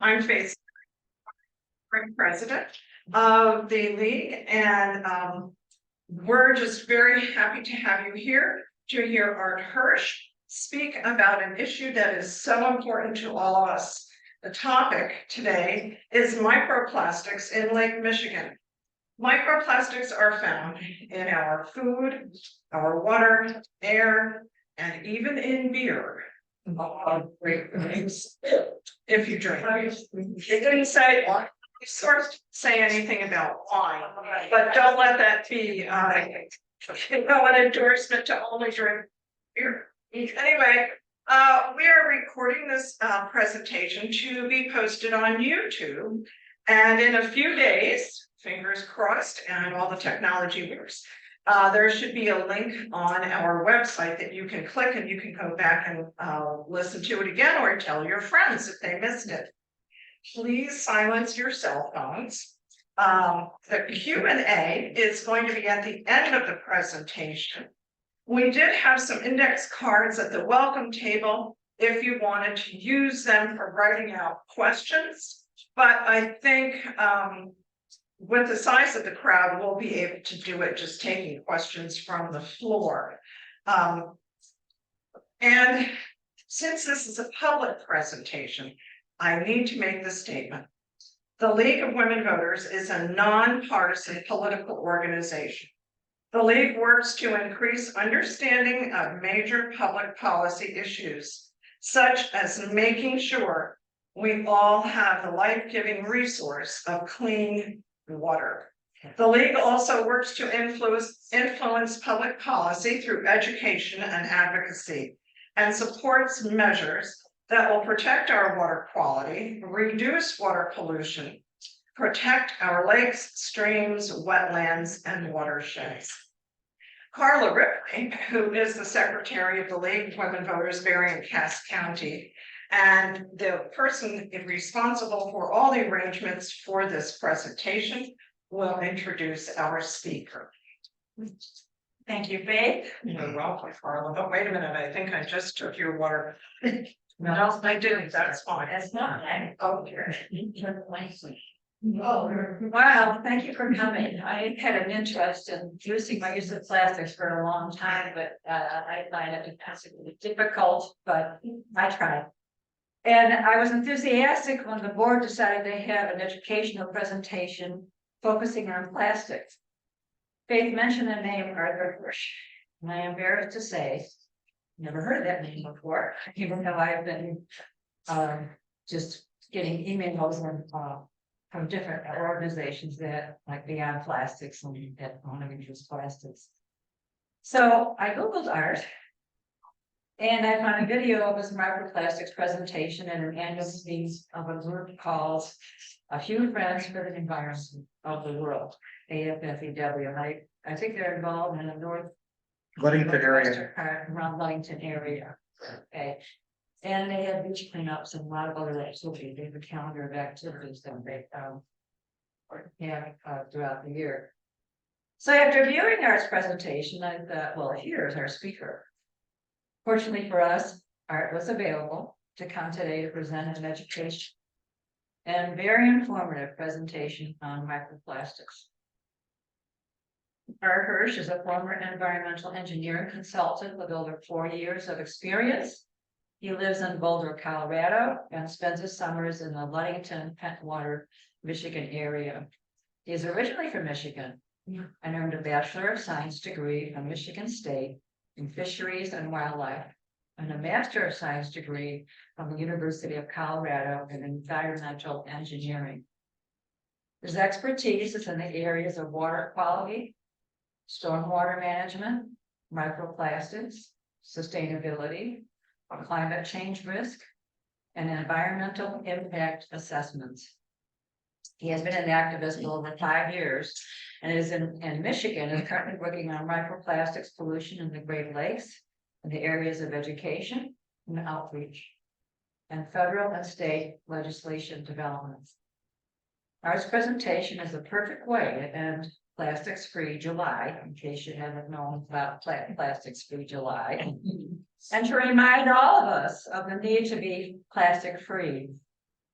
I'm Faith, president of the league, and we're just very happy to have you here to hear Art Hirsch speak about an issue that is so important to all of us. The topic today is microplastics in Lake Michigan. Microplastics are found in our food, our water, air, and even in beer. Great things if you drink. It didn't say say anything about wine, but don't let that be an endorsement to only drink beer. Anyway, we are recording this presentation to be posted on YouTube, and in a few days, fingers crossed, and all the technology works, there should be a link on our website that you can click and you can go back and listen to it again or tell your friends if they missed it. Please silence your cell phones. The Q&A is going to be at the end of the presentation. We did have some index cards at the welcome table if you wanted to use them for writing out questions, but I think with the size of the crowd, we'll be able to do it just taking questions from the floor. And since this is a public presentation, I need to make this statement. The League of Women Voters is a nonpartisan political organization. The League works to increase understanding of major public policy issues, such as making sure we all have the life-giving resource of clean water. The League also works to influence public policy through education and advocacy, and supports measures that will protect our water quality, reduce water pollution, protect our lakes, streams, wetlands, and watersheds. Carla Ripley, who is the secretary of the League of Women Voters Berry and Cass County, and the person responsible for all the arrangements for this presentation, will introduce our speaker. Thank you, Faith. You're welcome, Carla. Oh, wait a minute, I think I just took your water. No, I didn't, that's fine. That's not bad. Okay. Oh, wow, thank you for coming. I had an interest in reducing my use of plastics for a long time, but I find it impossibly difficult, but I tried. And I was enthusiastic when the board decided they have an educational presentation focusing on plastics. Faith mentioned the name Arthur Hirsch, and I am embarrassed to say, never heard that name before, even though I've been just getting emails from different organizations that like Beyond Plastics and that want to reduce plastics. So I Googled Art, and I found a video of his microplastics presentation at an annual meeting of a group called A Few Friends for the Environment of the World, AFFEW. And I think they're involved in the North Ludington area. Around Ludington area. Okay. And they had beach cleanups and a lot of other activities. They have a calendar of activities that they have throughout the year. So after viewing Art's presentation, I thought, well, here's our speaker. Fortunately for us, Art was available to come today to present an education and very informative presentation on microplastics. Art Hirsch is a former environmental engineering consultant with over 4 years of experience. He lives in Boulder, Colorado, and spends his summers in the Ludington, Pentwater, Michigan area. He is originally from Michigan and earned a Bachelor of Science degree from Michigan State in Fisheries and Wildlife, and a Master of Science degree from the University of Colorado in Environmental Engineering. His expertise is in the areas of water quality, stormwater management, microplastics, sustainability, climate change risk, and environmental impact assessments. He has been an activist for over 5 years and is in Michigan and currently working on microplastics pollution in the Great Lakes in the areas of education and outreach and federal and state legislation developments. Art's presentation is a perfect way to end Plastics-Free July, in case you haven't known about Plastics-Free July, and to remind all of us of the need to be plastic-free.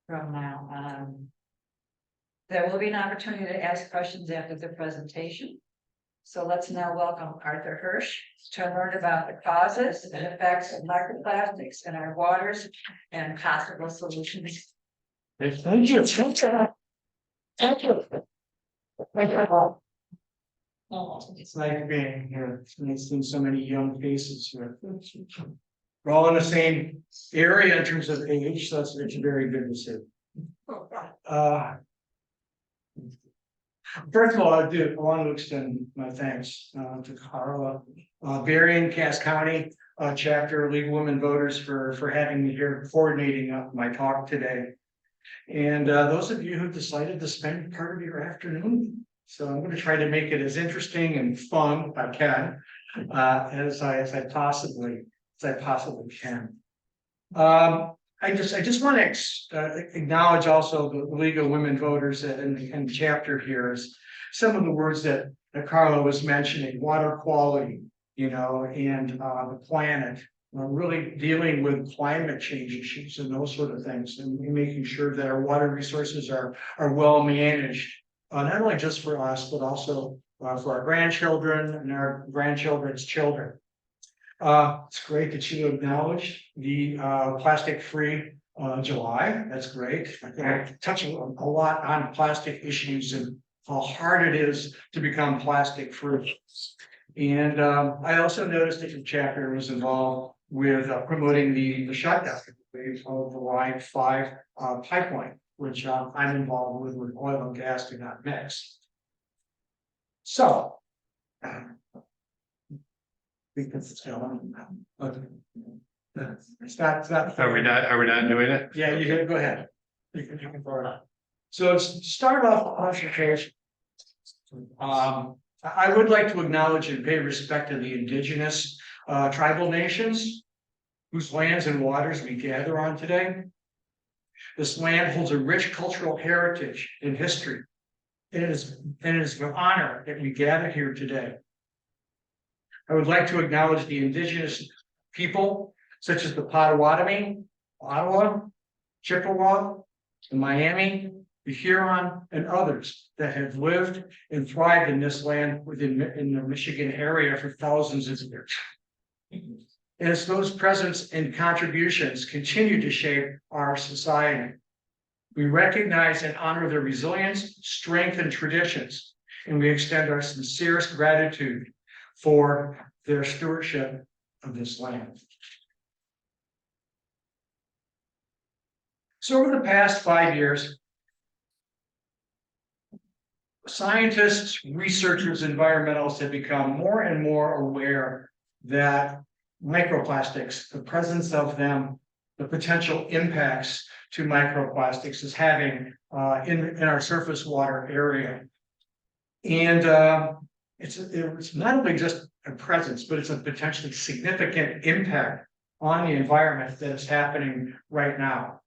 from now on. There will be an opportunity to ask questions after the presentation. So let's now welcome Arthur Hirsch to learn about the causes and effects of microplastics in our waters and possible solutions. Thank you. Thank you. It's nice being here. It's nice seeing so many young faces here. We're all in the same area in terms of age, so it's very good to see. First of all, I want to extend my thanks to Carla, Berrien, Cass County chapter League of Women Voters for having me here coordinating my talk today. And those of you who decided to spend part of your afternoon. So I'm going to try to make it as interesting and fun if I can, as I possibly can. I just want to acknowledge also the League of Women Voters and the chapter here is some of the words that Carla was mentioning: water quality, and the planet. Really dealing with climate change issues and those sort of things, and making sure that our water resources are well managed, not only just for us, but also for our grandchildren and our grandchildren's children. It's great that you acknowledge the plastic-free July. That's great. I'm touching a lot on plastic issues and how hard it is to become plastic-free. And I also noticed that the chapter was involved with promoting the shutdown of the Line 5 pipeline, which I'm involved with oil and gas do not mix. So, because it's going. Okay. It's not. Are we not doing it? Yeah, you can go ahead. You can throw it up. So to start off the consultation, I would like to acknowledge and pay respect to the indigenous tribal nations whose lands and waters we gather on today. This land holds a rich cultural heritage and history. It is an honor that we gather here today. I would like to acknowledge the indigenous people such as the Potawatomi, Ottawa, Chippewa, the Miami, the Huron, and others that have lived and thrived in this land in the Michigan area for thousands of years. As those presence and contributions continue to shape our society, we recognize and honor their resilience, strength, and traditions, and we extend our sincerest gratitude for their stewardship of this land. So over the past 5 years, scientists, researchers, environmentalists have become more and more aware that microplastics, the presence of them, the potential impacts to microplastics is having in our surface water area. And it's not only just a presence, but it's a potentially significant impact on the environment that is happening right now.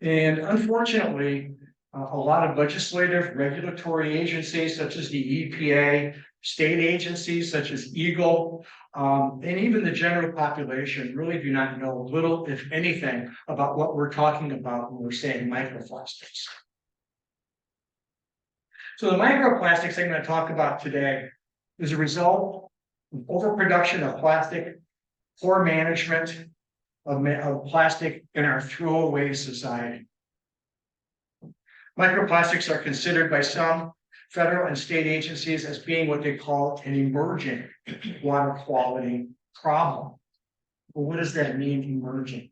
And unfortunately, a lot of legislative regulatory agencies such as the EPA, state agencies such as EGLE, and even the general population really do not know little, if anything, about what we're talking about when we're saying microplastics. So the microplastics I'm going to talk about today is a result of overproduction of plastic, poor management of plastic in our throwaway society. Microplastics are considered by some federal and state agencies as being what they call an emerging water quality problem. Well, what does that mean, emerging?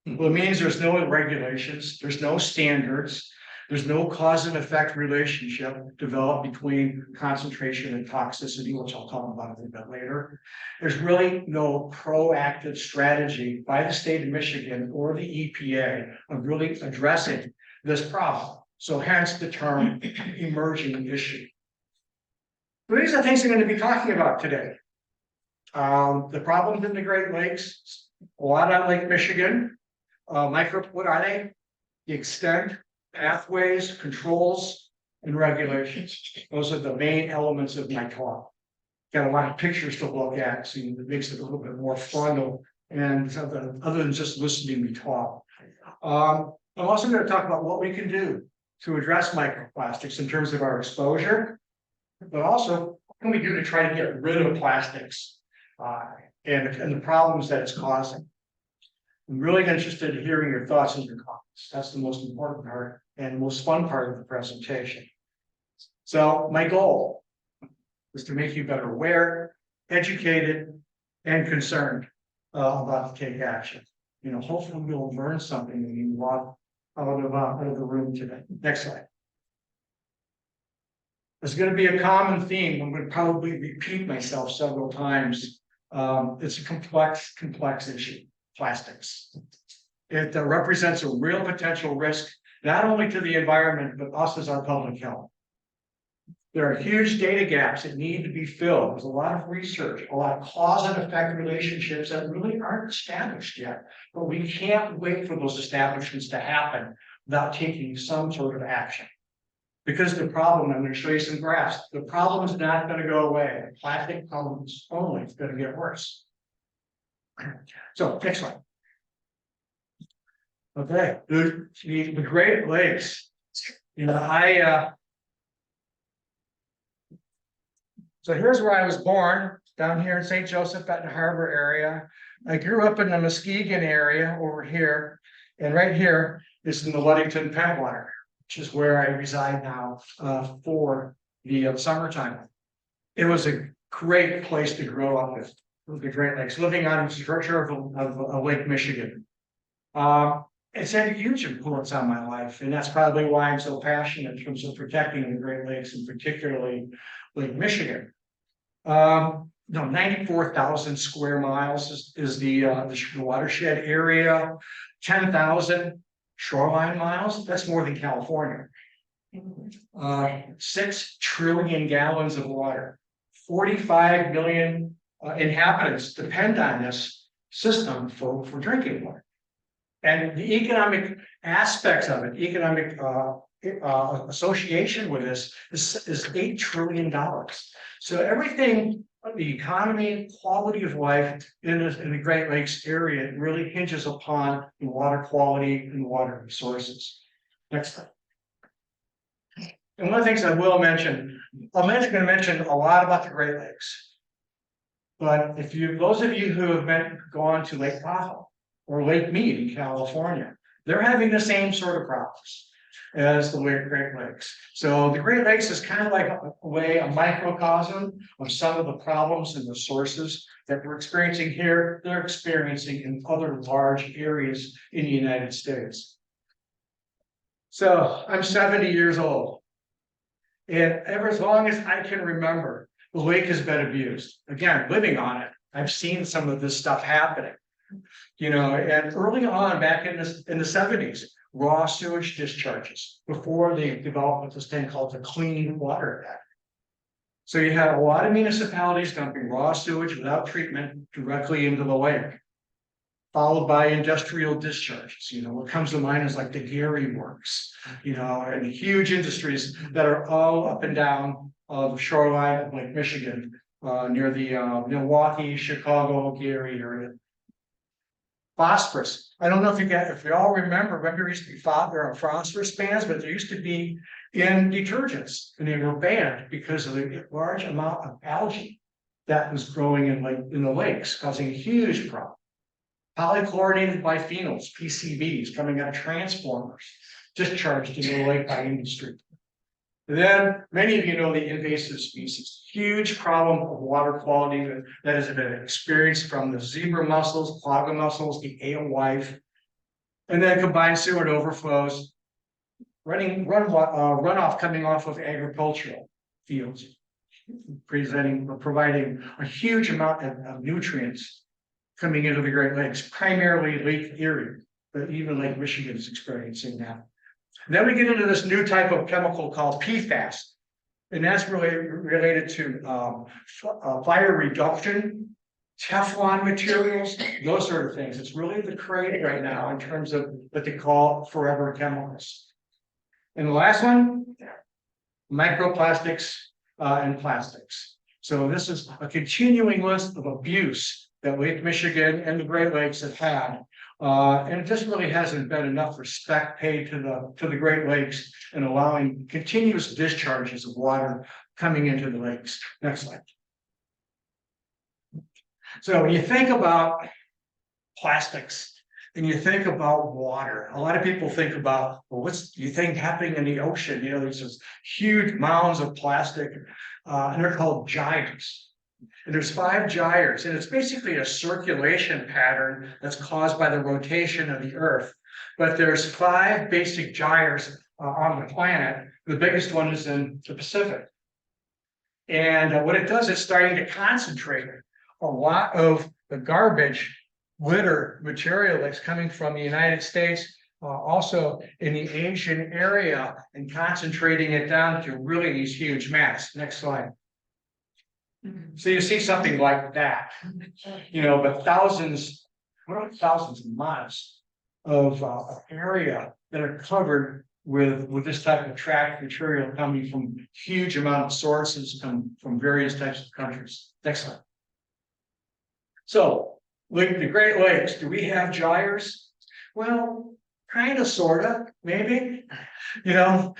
Well, it means there's no regulations, there's no standards, there's no cause and effect relationship developed between concentration and toxicity, which I'll talk about a little bit later. There's really no proactive strategy by the state of Michigan or the EPA of really addressing this problem. So hence the term emerging issue. So these are things I'm going to be talking about today. The problems in the Great Lakes, a lot on Lake Michigan. What are they? The extent, pathways, controls, and regulations. Those are the main elements of my talk. Got a lot of pictures to look at, so it makes it a little bit more fun and other than just listening to me talk. I'm also going to talk about what we can do to address microplastics in terms of our exposure, but also what can we do to try to get rid of plastics and the problems that it's causing. I'm really interested in hearing your thoughts and your comments. That's the most important part and most fun part of the presentation. So my goal is to make you better aware, educated, and concerned about to take action. You know, hopefully you'll learn something when you walk out of the room today. Next slide. There's going to be a common theme. I'm going to probably repeat myself several times. It's a complex issue, plastics. It represents a real potential risk, not only to the environment, but us as our public health. There are huge data gaps that need to be filled. There's a lot of research, a lot of cause and effect relationships that really aren't established yet. But we can't wait for those establishments to happen without taking some sort of action. Because the problem, I'm going to show you some graphs, the problem is not going to go away. The plastic problem is only going to get worse. So, next slide. Okay, the Great Lakes. You know, so here's where I was born, down here in St. Joseph at the Harbor area. I grew up in the Muskegon area over here, and right here is in the Ludington Pentwater, which is where I reside now for the summertime. It was a great place to grow up with the Great Lakes, living on the structure of Lake Michigan. It's had a huge influence on my life, and that's probably why I'm so passionate in terms of protecting the Great Lakes, and particularly Lake Michigan. 94,000 square miles is the watershed area, 10,000 shoreline miles. That's more than California. 6 trillion gallons of water, 45 million inhabitants depend on this system for drinking water. And the economic aspects of it, economic association with this is $8 trillion. So everything, the economy, quality of life in the Great Lakes area really hinges upon the water quality and water resources. Next slide. And one of the things I will mention, I'm going to mention a lot about the Great Lakes. But those of you who have gone to Lake Tahoe or Lake Mead in California, they're having the same sort of problems as the Great Lakes. So the Great Lakes is kind of like a microcosm of some of the problems and the sources that we're experiencing here, they're experiencing in other large areas in the United States. So I'm 70 years old. And ever as long as I can remember, the lake has been abused. Again, living on it, I've seen some of this stuff happening. You know, and early on, back in the 70s, raw sewage discharges before they developed this thing called the Clean Water Act. So you had a lot of municipalities dumping raw sewage without treatment directly into the lake, followed by industrial discharges. You know, what comes to mind is like the Gary Works, you know, and huge industries that are all up and down the shoreline of Lake Michigan, near the Milwaukee, Chicago, Gary area. Phosphorus. I don't know if you all remember there used to be phosphorus bans, but there used to be in detergents, and they were banned because of the large amount of algae that was growing in the lakes, causing a huge problem. Polychlorinated biphenyls, PCBs, coming out of transformers, discharged into the lake by industry. And then many of you know the invasive species, huge problem of water quality that has been experienced from the zebra mussels, quagga mussels, the alewife, and then combined sewer overflows, runoff coming off of agricultural fields, providing a huge amount of nutrients coming into the Great Lakes, primarily Lake Erie, but even Lake Michigan is experiencing that. And then we get into this new type of chemical called PFAS, and that's really related to fire reduction, Teflon materials, those sort of things. It's really the craze right now in terms of what they call forever chemicals. And the last one, microplastics and plastics. So this is a continuing list of abuse that Lake Michigan and the Great Lakes have had And it just really hasn't been enough respect paid to the Great Lakes and allowing continuous discharges of water coming into the lakes. Next slide. So when you think about plastics and you think about water, a lot of people think about, well, what's you think happening in the ocean? You know, there's this huge mounds of plastic, and they're called gyres. And there's 5 gyres, and it's basically a circulation pattern that's caused by the rotation of the Earth. But there's 5 basic gyres on the planet. The biggest one is in the Pacific. And what it does is starting to concentrate a lot of the garbage litter material that's coming from the United States, also in the Asian area, and concentrating it down to really these huge mass. Next slide. So you see something like that, you know, but thousands of miles of area that are covered with this type of trash material coming from huge amount of sources from various types of countries. Next slide. So, like the Great Lakes, do we have gyres? Well, kind of, sort of, maybe. You know,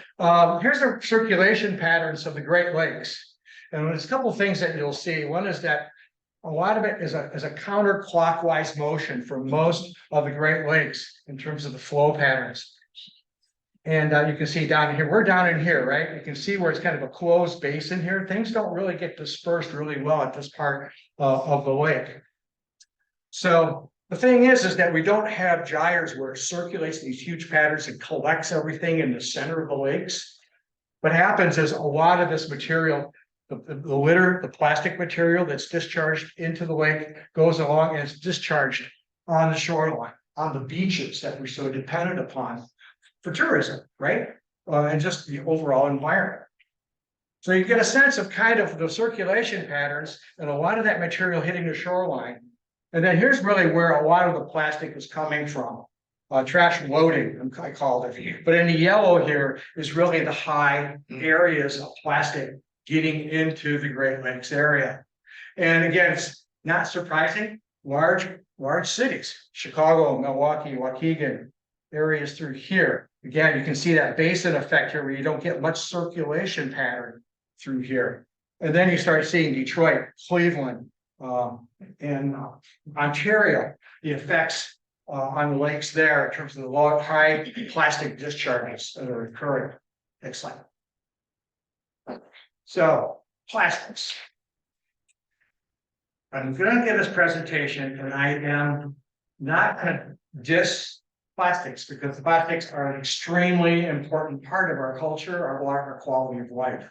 here's the circulation patterns of the Great Lakes. And there's a couple of things that you'll see. One is that a lot of it is a counterclockwise motion for most of the Great Lakes in terms of the flow patterns. And you can see down here, we're down in here, right? You can see where it's kind of a closed basin here. Things don't really get dispersed really well at this part of the lake. So the thing is that we don't have gyres where it circulates these huge patterns and collects everything in the center of the lakes. What happens is a lot of this material, the litter, the plastic material that's discharged into the lake goes along and it's discharged on the shoreline, on the beaches that we're so dependent upon for tourism, right? And just the overall environment. So you get a sense of kind of the circulation patterns and a lot of that material hitting the shoreline. And then here's really where a lot of the plastic is coming from. Trash loading, I called it. But in the yellow here is really the high areas of plastic getting into the Great Lakes area. And again, it's not surprising, large cities, Chicago, Milwaukee, Waukegan, areas through here. Again, you can see that basin effect here where you don't get much circulation pattern through here. And then you start seeing Detroit, Cleveland, and Ontario, the effects on the lakes there in terms of the high plastic discharges that are occurring. Next slide. So, plastics. I'm going to give this presentation, and I am not going to diss plastics because the plastics are an extremely important part of our culture, our quality of life.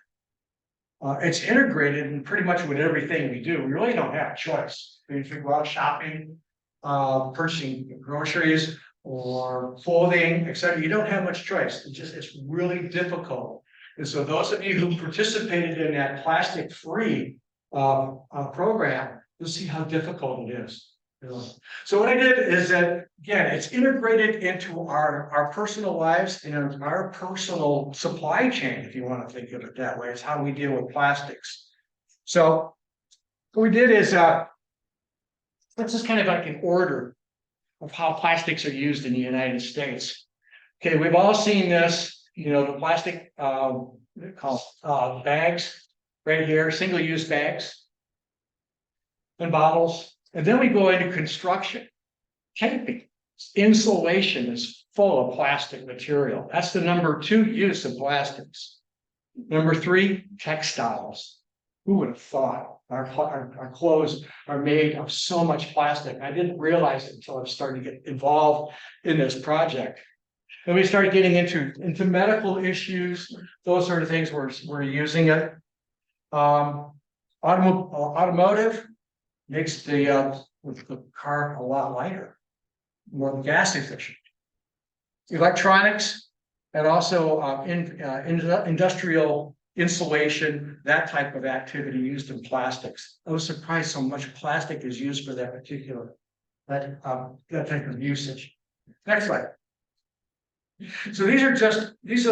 It's integrated in pretty much with everything we do. We really don't have a choice. If we go out shopping, purchasing groceries or clothing, etc., you don't have much choice. It's really difficult. And so those of you who participated in that plastic-free program, you'll see how difficult it is. So what I did is that, again, it's integrated into our personal lives and our personal supply chain, if you want to think of it that way. It's how we deal with plastics. So what we did is, let's just kind of like an order of how plastics are used in the United States. Okay, we've all seen this, you know, the plastic bags right here, single-use bags and bottles. And then we go into construction. Camping, insulation is full of plastic material. That's the number 2 use of plastics. Number 3, textiles. Who would have thought our clothes are made of so much plastic? I didn't realize it until I started to get involved in this project. And we started getting into medical issues, those sort of things we're using it. Automotive makes the car a lot lighter, more gas efficient. Electronics and also industrial insulation, that type of activity used in plastics. I was surprised how much plastic is used for that particular that type of usage. Next slide. So these are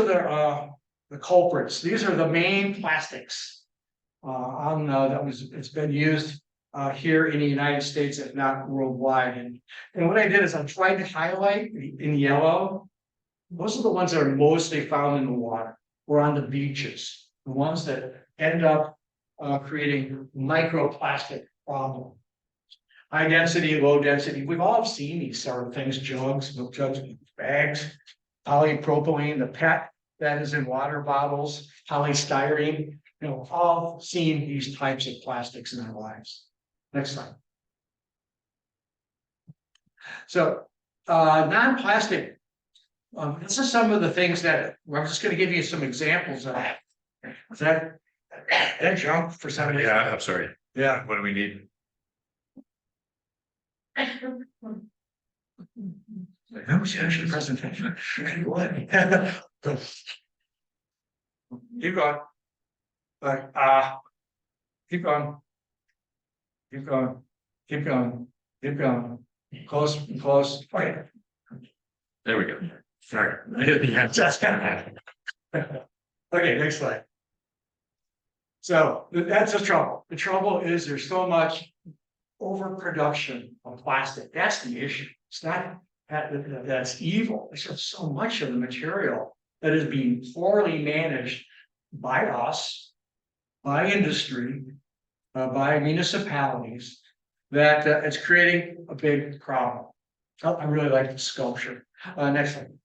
the culprits. These are the main plastics it's been used here in the United States, if not worldwide. And what I did is I tried to highlight in yellow. Those are the ones that are mostly found in the water or on the beaches, the ones that end up creating microplastic problem. High density, low density. We've all seen these sort of things, jugs, milk jugs, bags, polypropylene, the PET that is in water bottles, polystyrene. You know, all seen these types of plastics in our lives. Next slide. So, non-plastic. This is some of the things that I'm just going to give you some examples of. Is that jump for somebody? Yeah, I'm sorry. Yeah. What do we need? That was actually a presentation. Keep going. Keep going. Keep going. Keep going. Keep going. Close, close. Okay. There we go. Sorry. Okay, next slide. So that's the trouble. The trouble is there's so much overproduction of plastic. That's the issue. It's not that's evil. There's just so much of the material that is being poorly managed by us, by industry, by municipalities, that it's creating a big problem. Oh, I really like the sculpture. Next one.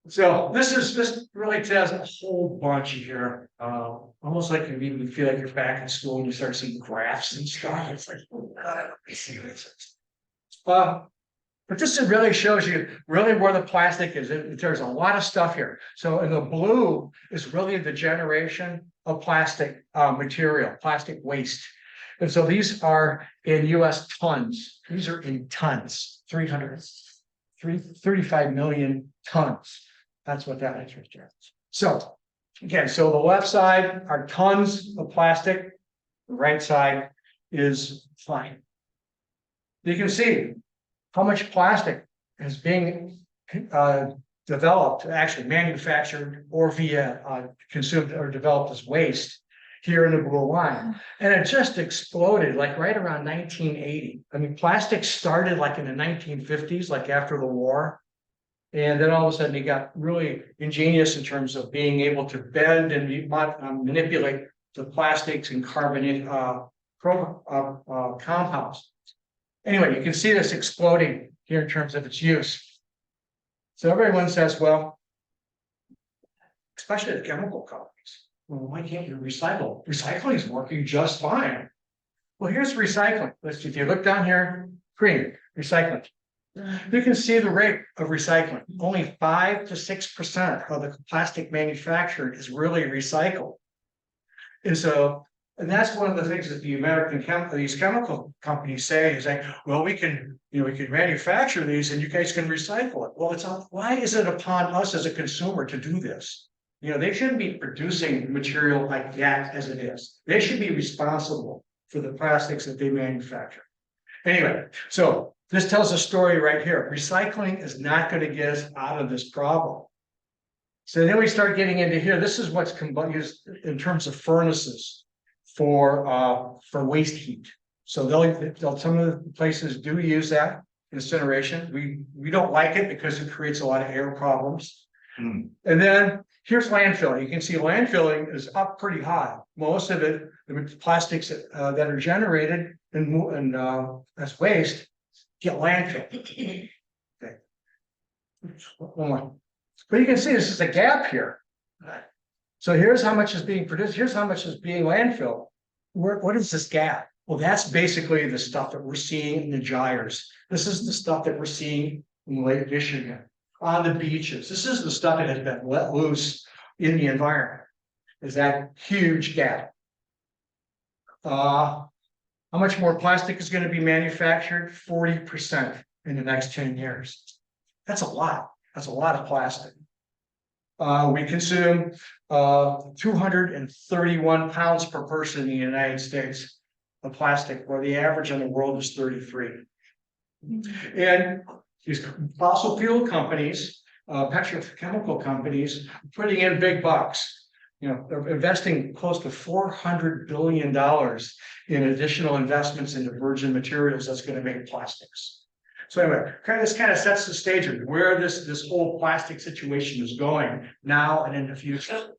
So this really tells a whole bunch here. Almost like you feel like you're back in school and you start seeing graphs and stuff. It's like, oh God, I see this. But this really shows you really where the plastic is. There's a lot of stuff here. So in the blue is really the generation of plastic material, plastic waste. And so these are in US tons. These are in tons, 35 million tons. That's what that is right there. So again, so the left side are tons of plastic. The right side is fine. You can see how much plastic is being developed, actually manufactured or via consumed or developed as waste here in the blue line. And it just exploded like right around 1980. I mean, plastic started like in the 1950s, like after the war. And then all of a sudden it got really ingenious in terms of being able to bend and manipulate the plastics and carbonate compounds. Anyway, you can see this exploding here in terms of its use. So everyone says, well, especially the chemical companies, well, why can't you recycle? Recycling is working just fine. Well, here's recycling. Let's see, if you look down here, green, recycling. You can see the rate of recycling. Only 5 to 6% of the plastic manufactured is really recycled. And so, and that's one of the things that the these chemical companies say is like, well, we can manufacture these and you guys can recycle it. Well, why is it upon us as a consumer to do this? They shouldn't be producing material like that as it is. They should be responsible for the plastics that they manufacture. Anyway, so this tells a story right here. Recycling is not going to get us out of this problem. So then we start getting into here. This is what's used in terms of furnaces for waste heat. So some of the places do use that incineration. We don't like it because it creates a lot of air problems. And then here's landfilling. You can see landfilling is up pretty high. Most of it, the plastics that are generated and as waste get landfilled. Okay. One more. But you can see this is a gap here. So here's how much is being produced. Here's how much is being landfilled. What is this gap? Well, that's basically the stuff that we're seeing in the gyres. This is the stuff that we're seeing in Lake Michigan, on the beaches. This is the stuff that has been let loose in the environment. Is that huge gap? How much more plastic is going to be manufactured? 40% in the next 10 years. That's a lot. That's a lot of plastic. We consume 231 pounds per person in the United States of plastic, where the average in the world is 33. And these fossil fuel companies, petrochemical companies, putting in big bucks. They're investing close to $400 billion in additional investments into virgin materials that's going to make plastics. So anyway, this kind of sets the stage of where this whole plastic situation is going now and in the future.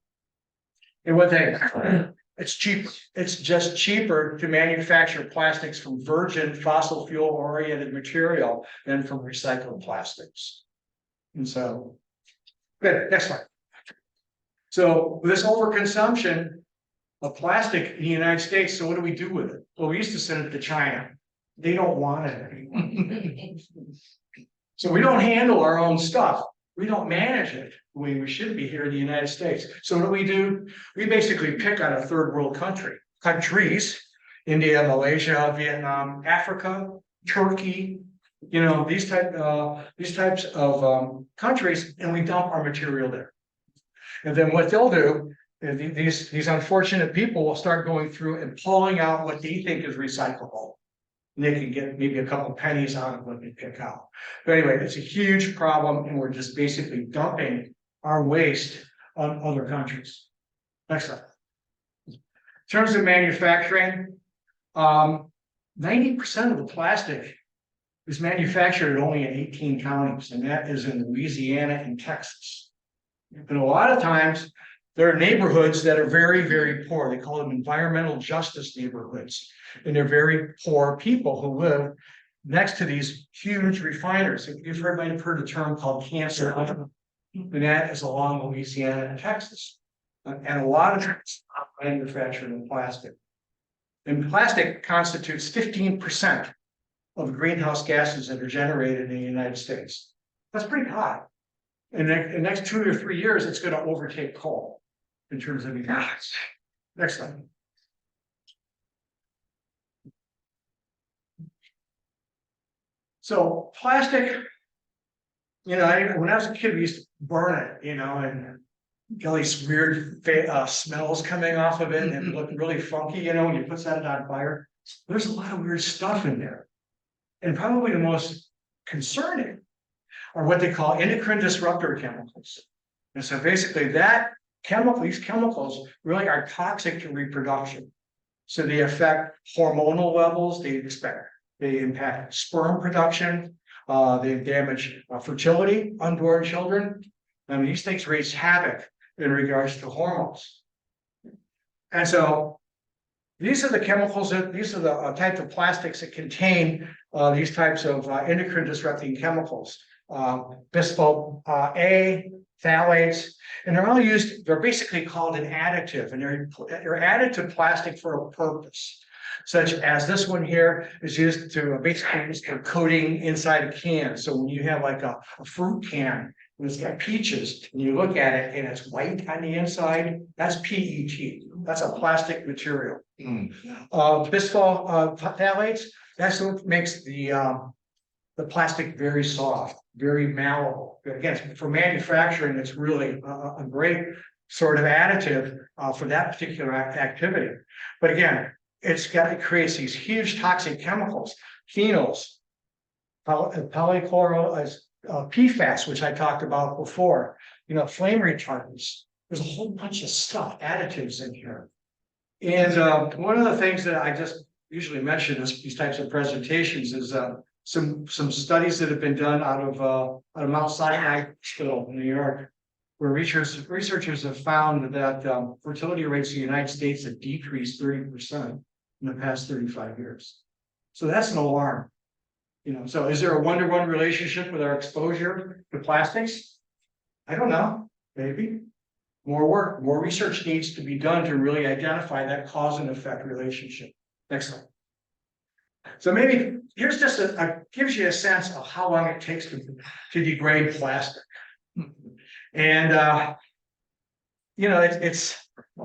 And it's cheap. It's just cheaper to manufacture plastics from virgin fossil fuel oriented material than from recycled plastics. And so, good, next slide. So this overconsumption of plastic in the United States, so what do we do with it? Well, we used to send it to China. They don't want it anymore. So we don't handle our own stuff. We don't manage it the way we should be here in the United States. So what do? We basically pick on a third world countries, India, Malaysia, Vietnam, Africa, Turkey, these types of countries, and we dump our material there. And then what they'll do, these unfortunate people will start going through and pulling out what they think is recyclable. And they can get maybe a couple pennies out of what they pick out. But anyway, it's a huge problem, and we're just basically dumping our waste on other countries. Next slide. In terms of manufacturing, 90% of the plastic is manufactured only in 18 counties, and that is in Louisiana and Texas. And a lot of times, there are neighborhoods that are very, very poor. They call them environmental justice neighborhoods. And they're very poor people who live next to these huge refiners. You've might have heard a term called cancer, and that is along Louisiana and Texas. And a lot of it's manufactured in plastic. And plastic constitutes 15% of the greenhouse gases that are generated in the United States. That's pretty high. In the next 2 or 3 years, it's going to overtake coal in terms of emissions. Next slide. So plastic, when I was a kid, we used to burn it, and get all these weird smells coming off of it, and it looked really funky, when you put that on fire. There's a lot of weird stuff in there. And probably the most concerning are what they call endocrine disruptor chemicals. And so basically these chemicals really are toxic to reproduction. So they affect hormonal levels, they impact sperm production, they damage fertility, unborn children. And these things raise havoc in regards to hormones. And so these are the chemicals, these are the types of plastics that contain these types of endocrine disrupting chemicals. Bisphenol A, phthalates, and they're basically called an additive, and they're added to plastic for a purpose, such as this one here is used to basically used for coating inside a can. So when you have like a fruit can, and it's got peaches, and you look at it and it's white on the inside, that's PET. That's a plastic material. Bisphenol phthalates, that's what makes the plastic very soft, very malleable. Again, for manufacturing, it's really a great sort of additive for that particular activity. It creates these huge toxic chemicals, phenols, polychloro, PFAS, which I talked about before, flame retardants. There's a whole bunch of stuff, additives in here. And one of the things that I just usually mention in these types of presentations is some studies that have been done out of Mount Sinai Hospital in New York, where researchers have found that fertility rates in the United States have decreased 30% in the past 35 years. So that's an alarm. So is there a one-to-one relationship with our exposure to plastics? I don't know, maybe. More work, more research needs to be done to really identify that cause and effect relationship. Next slide. So maybe here's just gives you a sense of how long it takes to degrade plastic. And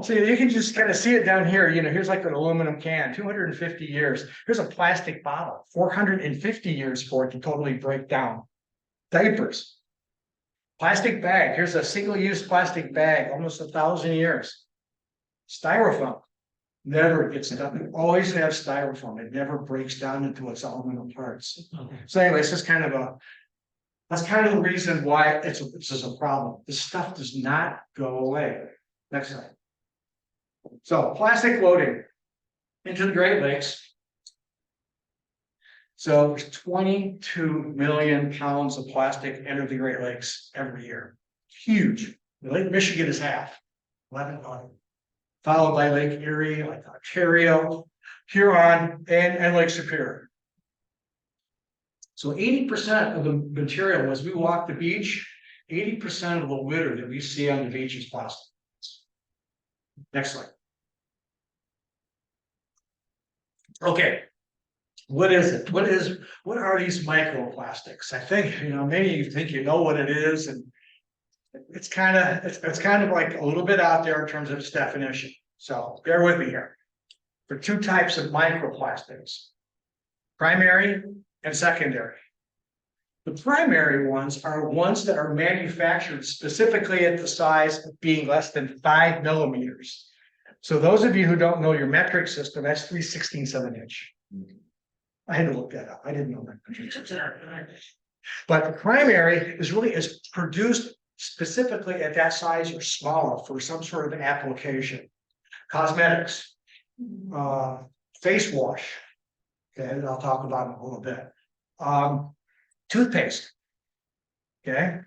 so you can just kind of see it down here. Here's like an aluminum can, 250 years. Here's a plastic bottle, 450 years for it to totally break down. Diapers, plastic bag. Here's a single-use plastic bag, almost 1,000 years. Styrofoam. Never gets done. You always have styrofoam. It never breaks down into its elemental parts. So anyway, that's kind of the reason why this is a problem. This stuff does not go away. Next slide. So plastic loading into the Great Lakes. So there's 22 million pounds of plastic enter the Great Lakes every year. Huge. Lake Michigan is half, 11 million. Followed by Lake Erie, like Ontario, Huron, and Lake Superior. So 80% of the material as we walk the beach, 80% of the litter that we see on the beach is plastic. Next slide. Okay. What is it? What are these microplastics? I think, many of you think you know what it is, and it's kind of like a little bit out there in terms of its definition. So bear with me here. For two types of microplastics, primary and secondary. The primary ones are ones that are manufactured specifically at the size of being less than 5 millimeters. So those of you who don't know your metric system, that's 3/16 of an inch. I had to look that up. I didn't know that. But the primary is produced specifically at that size or smaller for some sort of application. Cosmetics, face wash. Okay, and I'll talk about it in a little bit. Toothpaste. Okay.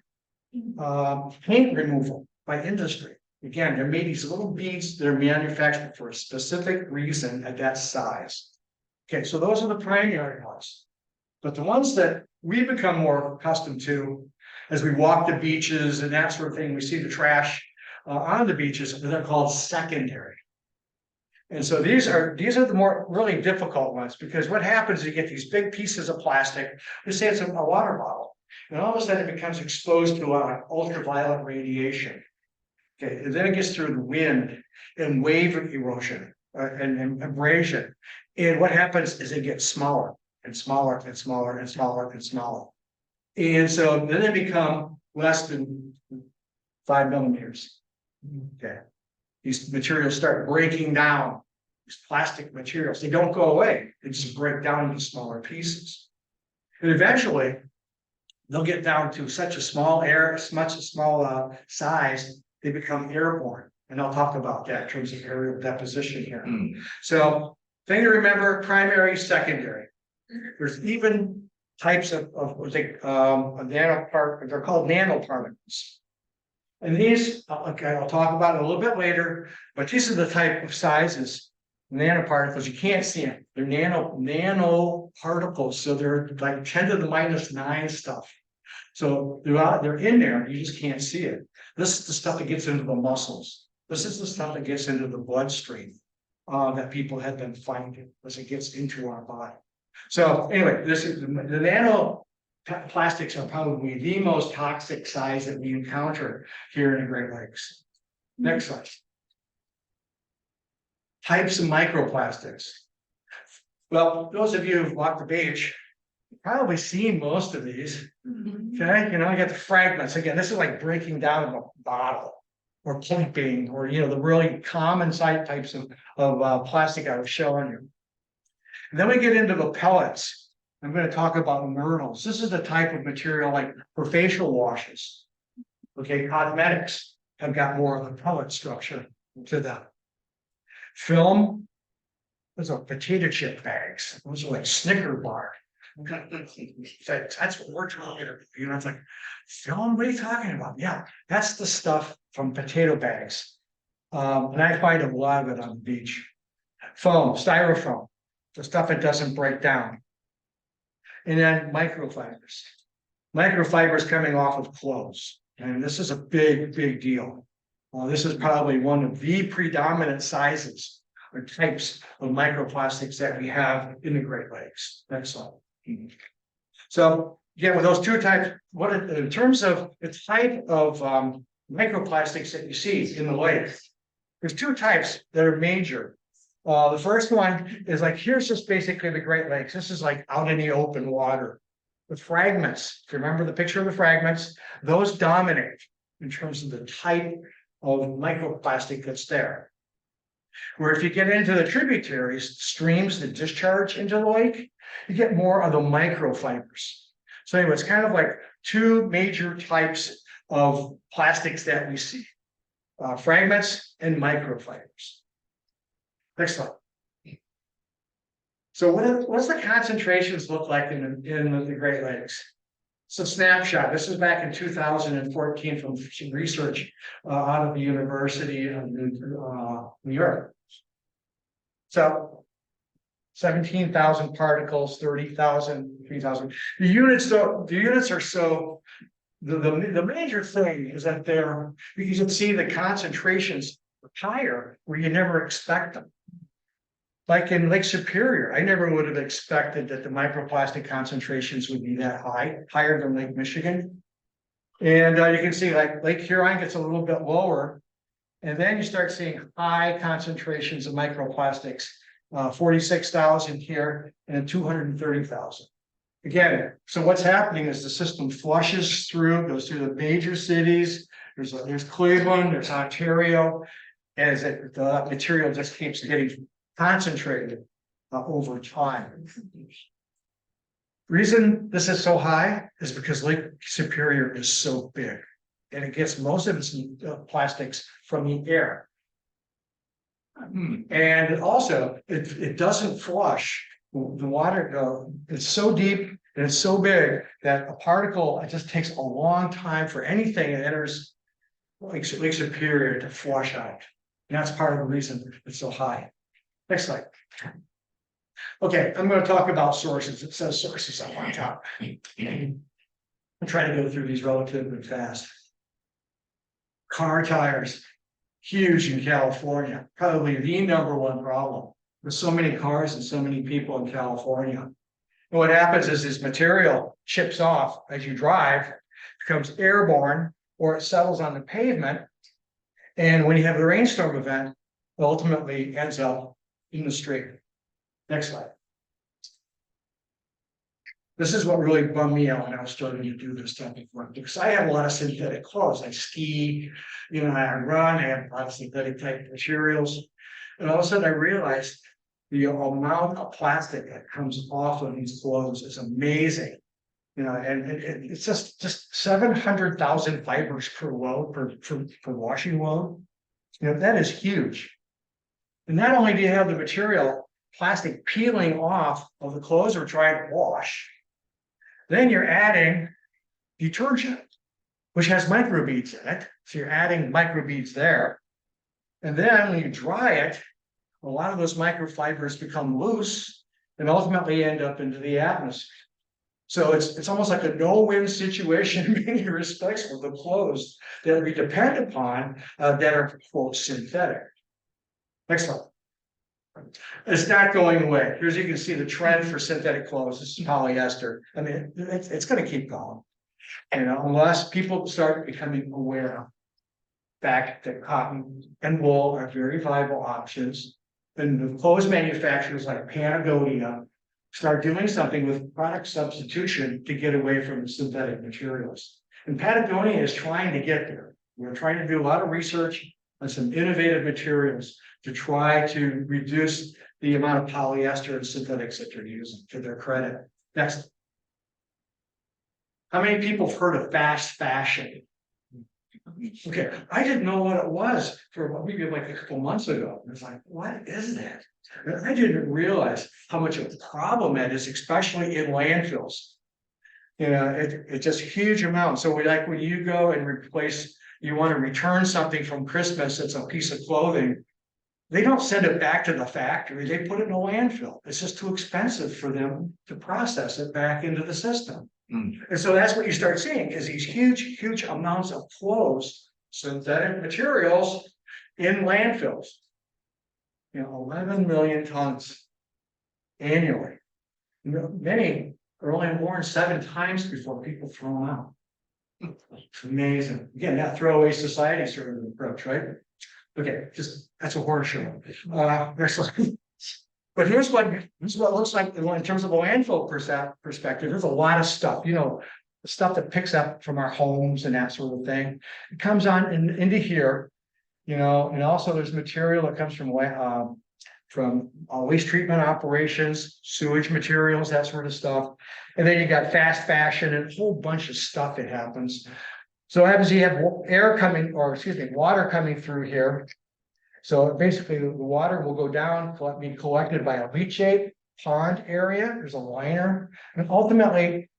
Paint removal by industry. Again, they're made these little beads that are manufactured for a specific reason at that size. Okay, so those are the primary ones. But the ones that we become more accustomed to as we walk the beaches and that sort of thing, we see the trash on the beaches, they're called secondary. And so these are the more really difficult ones, because what happens is you get these big pieces of plastic, let's say it's a water bottle, and all of a sudden it becomes exposed to ultraviolet radiation. Okay, and then it gets through the wind and wave erosion and abrasion. And what happens is it gets smaller and smaller and smaller and smaller and smaller. And so then they become less than 5 millimeters. Okay. These materials start breaking down, these plastic materials. They don't go away. They just break down into smaller pieces. And eventually, they'll get down to such a small size, they become airborne. And I'll talk about that in terms of aerial deposition here. So, thing to remember, primary, secondary. There's even types of they're called nanoparticles. And these, okay, I'll talk about it a little bit later, but these are the type of sizes, nanoparticles. You can't see them. They're nanoparticles, so they're like 10 to the -9 stuff. So they're in there, you just can't see it. This is the stuff that gets into the muscles. This is the stuff that gets into the bloodstream that people have been finding as it gets into our body. So anyway, this is the nanoplastics are probably the most toxic size that we encounter here in the Great Lakes. Next slide. Types of microplastics. Well, those of you who've walked the beach, you've probably seen most of these. Okay, I got the fragments. Again, this is like breaking down a bottle or piping, or the really common types of plastic I was showing you. And then we get into the pellets. I'm going to talk about myrtles. This is the type of material like for facial washes. Okay, cosmetics have got more of the pellet structure to them. Film, those are potato chip bags. Those are like Snicker bar. That's what we're talking about. It's like, film, what are you talking about? Yeah, that's the stuff from potato bags. And I find a lot of it on the beach. Foam, styrofoam, the stuff that doesn't break down. And then microfibers. Microfibers coming off of clothes. And this is a big, big deal. This is probably one of the predominant sizes or types of microplastics that we have in the Great Lakes. Next slide. So again, with those two types, in terms of the type of microplastics that you see in the lake, there's two types that are major. The first one is like, here's just basically the Great Lakes. This is like out in the open water. The fragments, if you remember the picture of the fragments, those dominate in terms of the type of microplastic that's there. Where if you get into the tributaries, streams that discharge into the lake, you get more of the microfibers. So anyway, it's kind of like two major types of plastics that we see, fragments and microfibers. Next slide. So what's the concentrations look like in the Great Lakes? It's a snapshot. This is back in 2014 from some research out of the University of New York. So 17,000 particles, 30,000, 3,000. The units are so, the major thing is that you can see the concentrations are higher where you never expect them. Like in Lake Superior, I never would have expected that the microplastic concentrations would be that high, higher than Lake Michigan. And you can see like Lake Huron gets a little bit lower. And then you start seeing high concentrations of microplastics, 46,000 here and 230,000. Again, so what's happening is the system flushes through, goes through the major cities. There's Cleveland, there's Ontario, as the material just keeps getting concentrated over time. Reason this is so high is because Lake Superior is so big and it gets most of its plastics from the air. And also it doesn't flush. The water it's so deep and it's so big that a particle, it just takes a long time for anything that enters Lake Superior to flush out. And that's part of the reason it's so high. Next slide. Okay, I'm going to talk about sources. It says sources up on top. I'm trying to go through these relatively fast. Car tires, huge in California, probably the #1 problem. There's so many cars and so many people in California. And what happens is this material chips off as you drive, becomes airborne, or it settles on the pavement. And when you have the rainstorm event, it ultimately ends up in the street. Next slide. This is what really bummed me out when I was starting to do this type of work, because I have a lot of synthetic clothes. I ski, I run, I have a lot of synthetic type materials. And all of a sudden I realized the amount of plastic that comes off of these clothes is amazing. And it's just 700,000 fibers per load, per washing load. That is huge. And not only do you have the material, plastic peeling off of the clothes we're trying to wash, then you're adding detergent, which has microbeads in it. So you're adding microbeads there. And then when you dry it, a lot of those microfibers become loose and ultimately end up into the atmosphere. So it's almost like a no-win situation in many respects for the clothes that we depend upon that are, quote, synthetic. Next slide. It's not going away. Here's, you can see the trend for synthetic clothes. This is polyester. I mean, it's going to keep going, unless people start becoming aware of the fact that cotton and wool are very viable options. And the clothes manufacturers like Patagonia start doing something with product substitution to get away from the synthetic materials. And Patagonia is trying to get there. We're trying to do a lot of research on some innovative materials to try to reduce the amount of polyester and synthetics that they're using, to their credit. Next. How many people have heard of fast fashion? Okay, I didn't know what it was for maybe like a couple months ago. It's like, what is that? And I didn't realize how much of a problem that is, especially in landfills. It's just huge amounts. So when you go and you want to return something from Christmas, it's a piece of clothing. They don't send it back to the factory. They put it in a landfill. It's just too expensive for them to process it back into the system. And so that's what you start seeing is these huge, huge amounts of clothes, synthetic materials in landfills. 11 million tons annually. Many are only worn 7 times before people throw them out. It's amazing. Again, that throwaway society sort of approach, right? Okay, that's a horror show. Next slide. But here's what it looks like in terms of a landfill perspective. There's a lot of stuff, the stuff that picks up from our homes and that sort of thing. It comes on into here, and also there's material that comes from waste treatment operations, sewage materials, that sort of stuff. And then you got fast fashion and a whole bunch of stuff that happens. So what happens, you have water coming through here. So basically, the water will go down, be collected by a leachate pond area, there's a liner, and ultimately.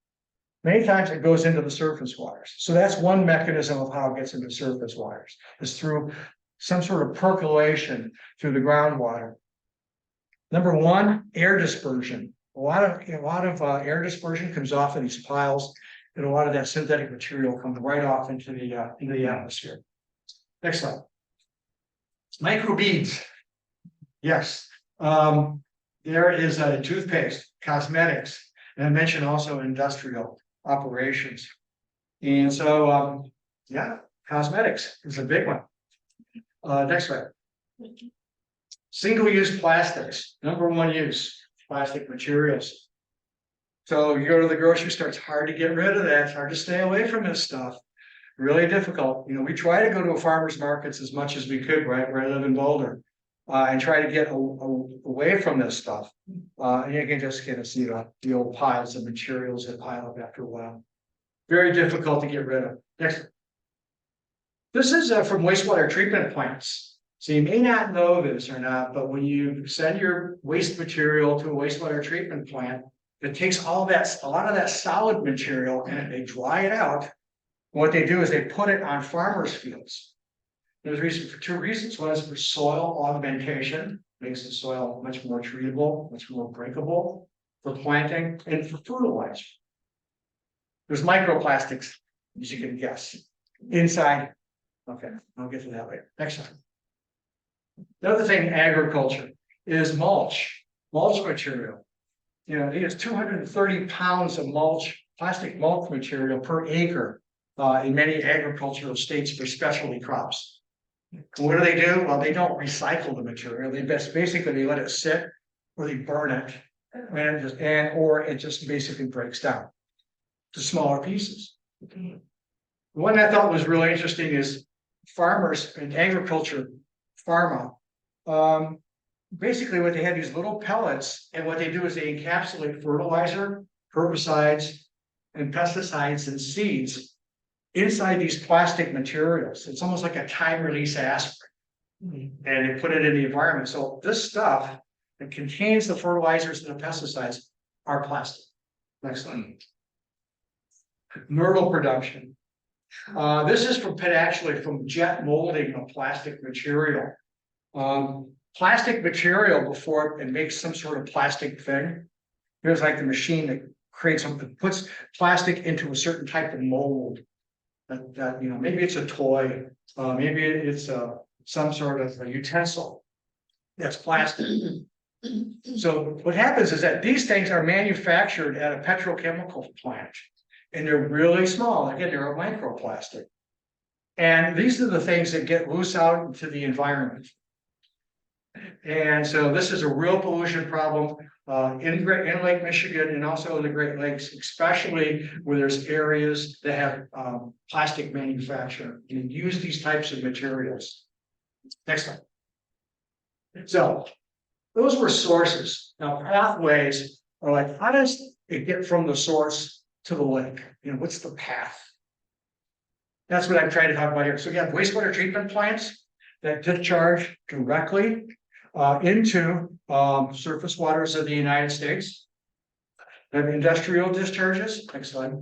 Many times it goes into the surface waters. So that's one mechanism of how it gets into surface waters, is through some sort of percolation through the groundwater. Number one, air dispersion. A lot of air dispersion comes off of these piles, and a lot of that synthetic material comes right off into the atmosphere. Next slide. Microbeads. Yes. There is a toothpaste, cosmetics, and I mentioned also industrial operations. And so, yeah, cosmetics is a big one. Next slide. Single-use plastics, number one use, plastic materials. So you go to the grocery store, it's hard to get rid of that. It's hard to stay away from this stuff. Really difficult. You know, we try to go to a farmer's markets as much as we could, right, where I live in Boulder, and try to get away from this stuff. And you can just kind of see the old piles of materials that pile up after a while. Very difficult to get rid of. Next. This is from wastewater treatment plants. So you may not know this or not, but when you send your waste material to a wastewater treatment plant, it takes a lot of that solid material, and they dry it out. What they do is they put it on farmers' fields. There's reason for two reasons. One is for soil augmentation, makes the soil much more treatable, much more breakable for planting, and for fertilizer. There's microplastics, as you can guess, inside. Okay, I'll get to that later. Next slide. The other thing in agriculture is mulch material. You know, it is 230 pounds of plastic mulch material per acre in many agricultural states for specialty crops. What do? Well, they don't recycle the material. They basically let it sit, or they burn it, or it just basically breaks down to smaller pieces. The one I thought was really interesting is farmers in agriculture, pharma. Basically, what they have these little pellets, and what they do is they encapsulate fertilizer, herbicides, and pesticides and seeds inside these plastic materials. It's almost like a time release aspirin, and they put it in the environment. So this stuff that contains the fertilizers and the pesticides are plastic. Next slide. Myrtle production. This is from jet molding of plastic material. Plastic material, before it makes some sort of plastic thing, there's like the machine that creates something, puts plastic into a certain type of mold. That you know, maybe it's a toy, maybe it's some sort of a utensil that's plastic. So what happens is that these things are manufactured at a petrochemical plant, and they're really small. Again, they're a microplastic, and these are the things that get loose out into the environment. And so this is a real pollution problem in Lake Michigan, and also in the Great Lakes, especially where there's areas that have plastic manufacture and use these types of materials. Next slide. So those were sources. Now pathways are like, how does it get from the source to the lake? You know, what's the path? That's what I'm trying to talk about here. So you have wastewater treatment plants that discharge directly into surface waters of the United States. We have industrial discharges. Next slide.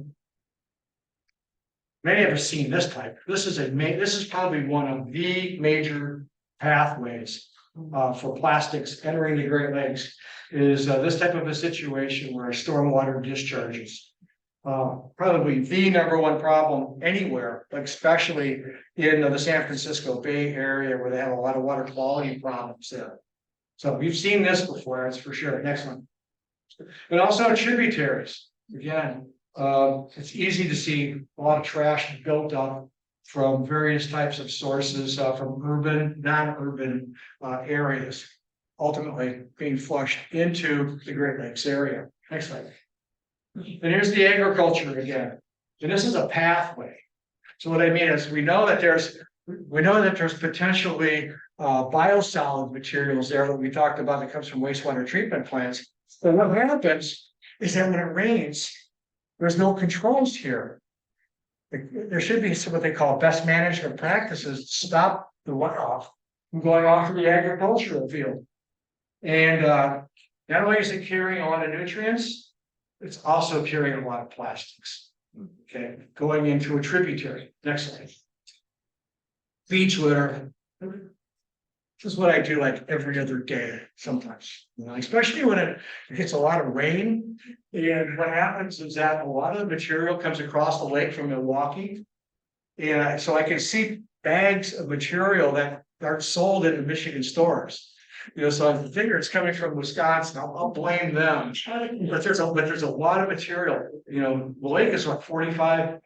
Many of us seen this type. This is probably one of the major pathways for plastics entering the Great Lakes. Is this type of a situation where stormwater discharges. Probably the number one problem anywhere, but especially in the San Francisco Bay Area, where they have a lot of water quality problems there. So we've seen this before, that's for sure. Next one. But also tributaries. Again, it's easy to see a lot of trash built up from various types of sources, from urban, non-urban areas, ultimately being flushed into the Great Lakes area. Next slide. And here's the agriculture again. And this is a pathway. So what I mean is we know that there's potentially biosolid materials there that we talked about that comes from wastewater treatment plants. But what happens is that when it rains, there's no controls here. There should be what they call best management practices to stop the runoff going off of the agricultural field. And not only is it carrying a lot of nutrients, it's also carrying a lot of plastics. Okay, going into a tributary. Next slide. Beach litter. This is what I do like every other day sometimes, especially when it gets a lot of rain. And what happens is that a lot of the material comes across the lake from Milwaukee. And so I can see bags of material that are sold in the Michigan stores. So I figure it's coming from Wisconsin. I'll blame them. But there's a lot of material. The lake is what 45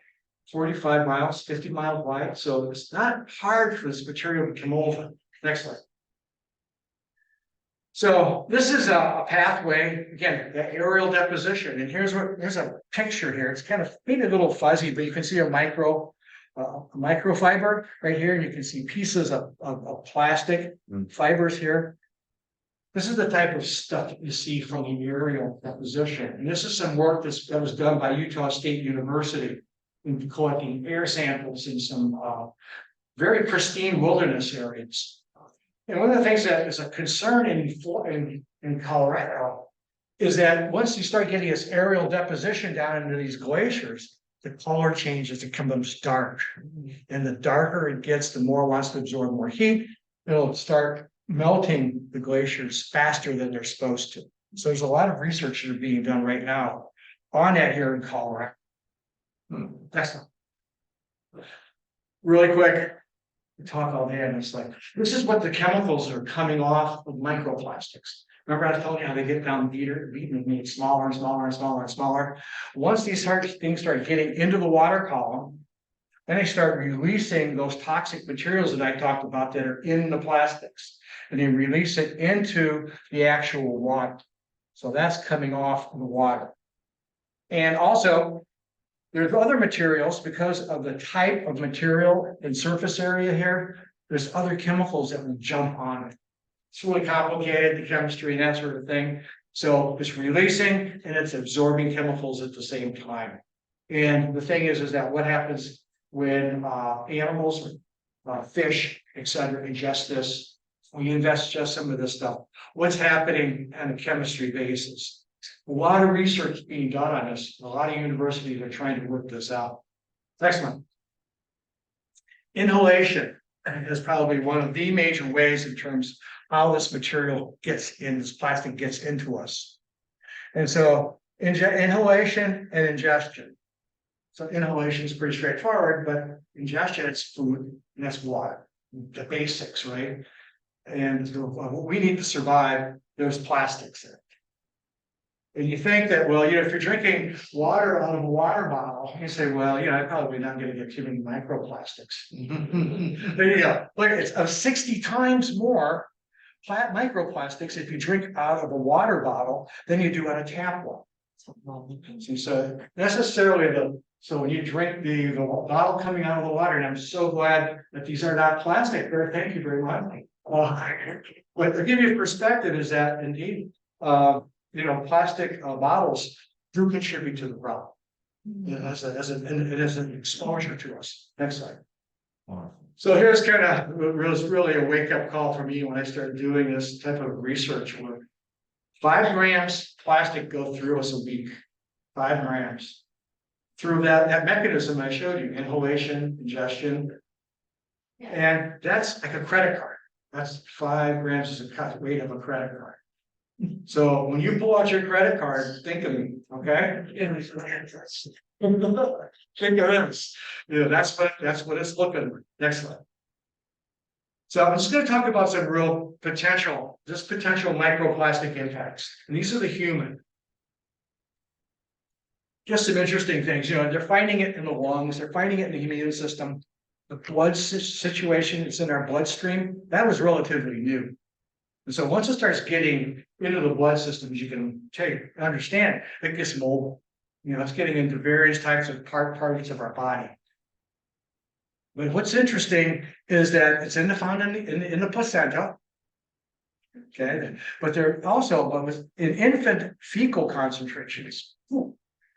miles, 50 miles wide. So it's not hard for this material to come over. Next slide. So this is a pathway, again, the aerial deposition. And here's a picture here. It's kind of maybe a little fuzzy, but you can see a microfiber right here. And you can see pieces of plastic fibers here. This is the type of stuff that you see from the aerial deposition. And this is some work that was done by Utah State University in collecting air samples in some very pristine wilderness areas. And one of the things that is a concern in Colorado is that once you start getting this aerial deposition down into these glaciers, the color changes, it becomes dark. And the darker it gets, the more it wants to absorb more heat. It'll start melting the glaciers faster than they're supposed to. So there's a lot of research that are being done right now on that here in Colorado. Next one. Really quick. Talk all day and it's like, this is what the chemicals are coming off of microplastics. Remember I told you how they get down beaten and made smaller and smaller and smaller and smaller. Once these things start getting into the water column, then they start releasing those toxic materials that I talked about that are in the plastics. And they release it into the actual water. So that's coming off of the water. And also, there's other materials because of the type of material and surface area here. There's other chemicals that will jump on it. It's really complicated, the chemistry and that sort of thing. So it's releasing and it's absorbing chemicals at the same time. And the thing is that what happens when animals, fish, etc., ingest this, we ingest some of this stuff. What's happening on a chemistry basis? A lot of research being done on this. A lot of universities are trying to work this out. Next one. Inhalation is probably one of the major ways in terms of how this material this plastic gets into us. And so inhalation and ingestion. So inhalation is pretty straightforward, but ingestion, it's food and that's water. The basics, right? And what we need to survive, there's plastics in it. And you think that, well, if you're drinking water out of a water bottle, you say, well, I'm probably not going to get too many microplastics. There you go. Look, it's 60 times more microplastics if you drink out of a water bottle than you do out of tap water. So necessarily so when you drink the bottle coming out of the water, and I'm so glad that these are not plastic. Thank you very much. But to give you a perspective is that indeed, plastic bottles do contribute to the problem. As an exposure to us. Next slide. Wow. So here's kind of really a wake-up call for me when I started doing this type of research work. 5 grams plastic go through us a week. 5 grams. Through that mechanism I showed you, inhalation, ingestion. And that's like a credit card. That's 5 grams is the weight of a credit card. So when you pull out your credit card, think of me, okay? Think of this. That's what it's looking like. Next slide. So I'm just going to talk about some real potential microplastic impacts. And these are the human. Just some interesting things. They're finding it in the lungs, they're finding it in the immune system. The blood situation that's in our bloodstream, that was relatively new. And so once it starts getting into the blood systems, you can understand it gets mobile. It's getting into various types of parts of our body. But what's interesting is that it's found in the placenta. Okay, but they're also in infant fecal concentrations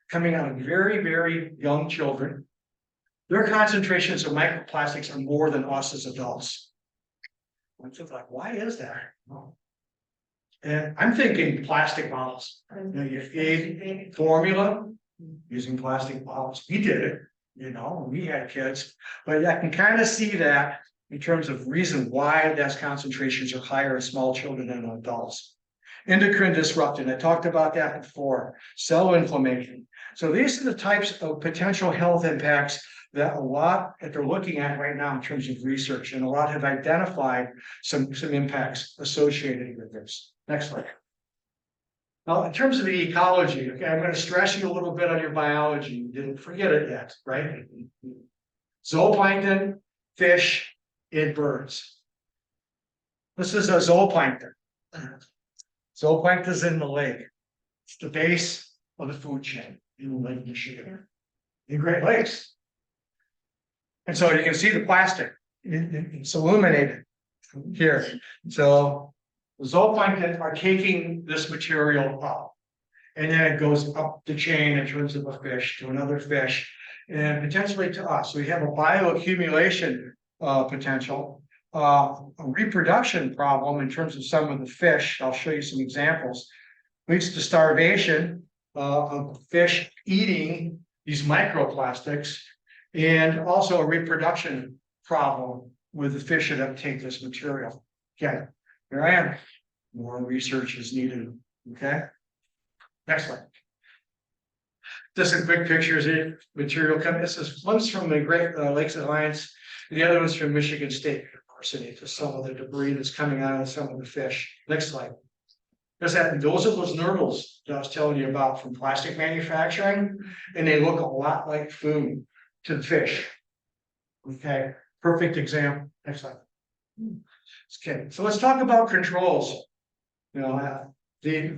coming out of very, very young children. Their concentrations of microplastics are more than us as adults. I'm just like, why is that? And I'm thinking plastic bottles. You know, you feed formula using plastic bottles. We did it, you know, when we had kids. But I can kind of see that in terms of reason why those concentrations are higher in small children than adults. Endocrine disruptant, I talked about that before. Cell inflammation. So these are the types of potential health impacts that they're looking at right now in terms of research, and a lot have identified some impacts associated with this. Next slide. Now, in terms of the ecology, okay, I'm going to stress you a little bit on your biology. You didn't forget it yet, right? Zooplankton, fish, and birds. This is a zooplankton. Zooplankton is in the lake. It's the base of the food chain in Lake Michigan, in Great Lakes. And so you can see the plastic. It's illuminated here. So the zooplankton are taking this material up. And then it goes up the chain in terms of a fish to another fish and potentially to us. So we have a bioaccumulation potential, a reproduction problem in terms of some of the fish. I'll show you some examples. Leads to starvation of fish eating these microplastics, and also a reproduction problem with the fish that uptake this material. Okay, here I am. More research is needed. Okay, next slide. Just some quick pictures of material. This is one's from the Great Lakes Alliance, and the other one's from Michigan State University. Just some of the debris that's coming out of some of the fish. Next slide. Those are those nurdles that I was telling you about from plastic manufacturing, and they look a lot like food to the fish. Okay, perfect example. Next slide. Okay, so let's talk about controls. You know, the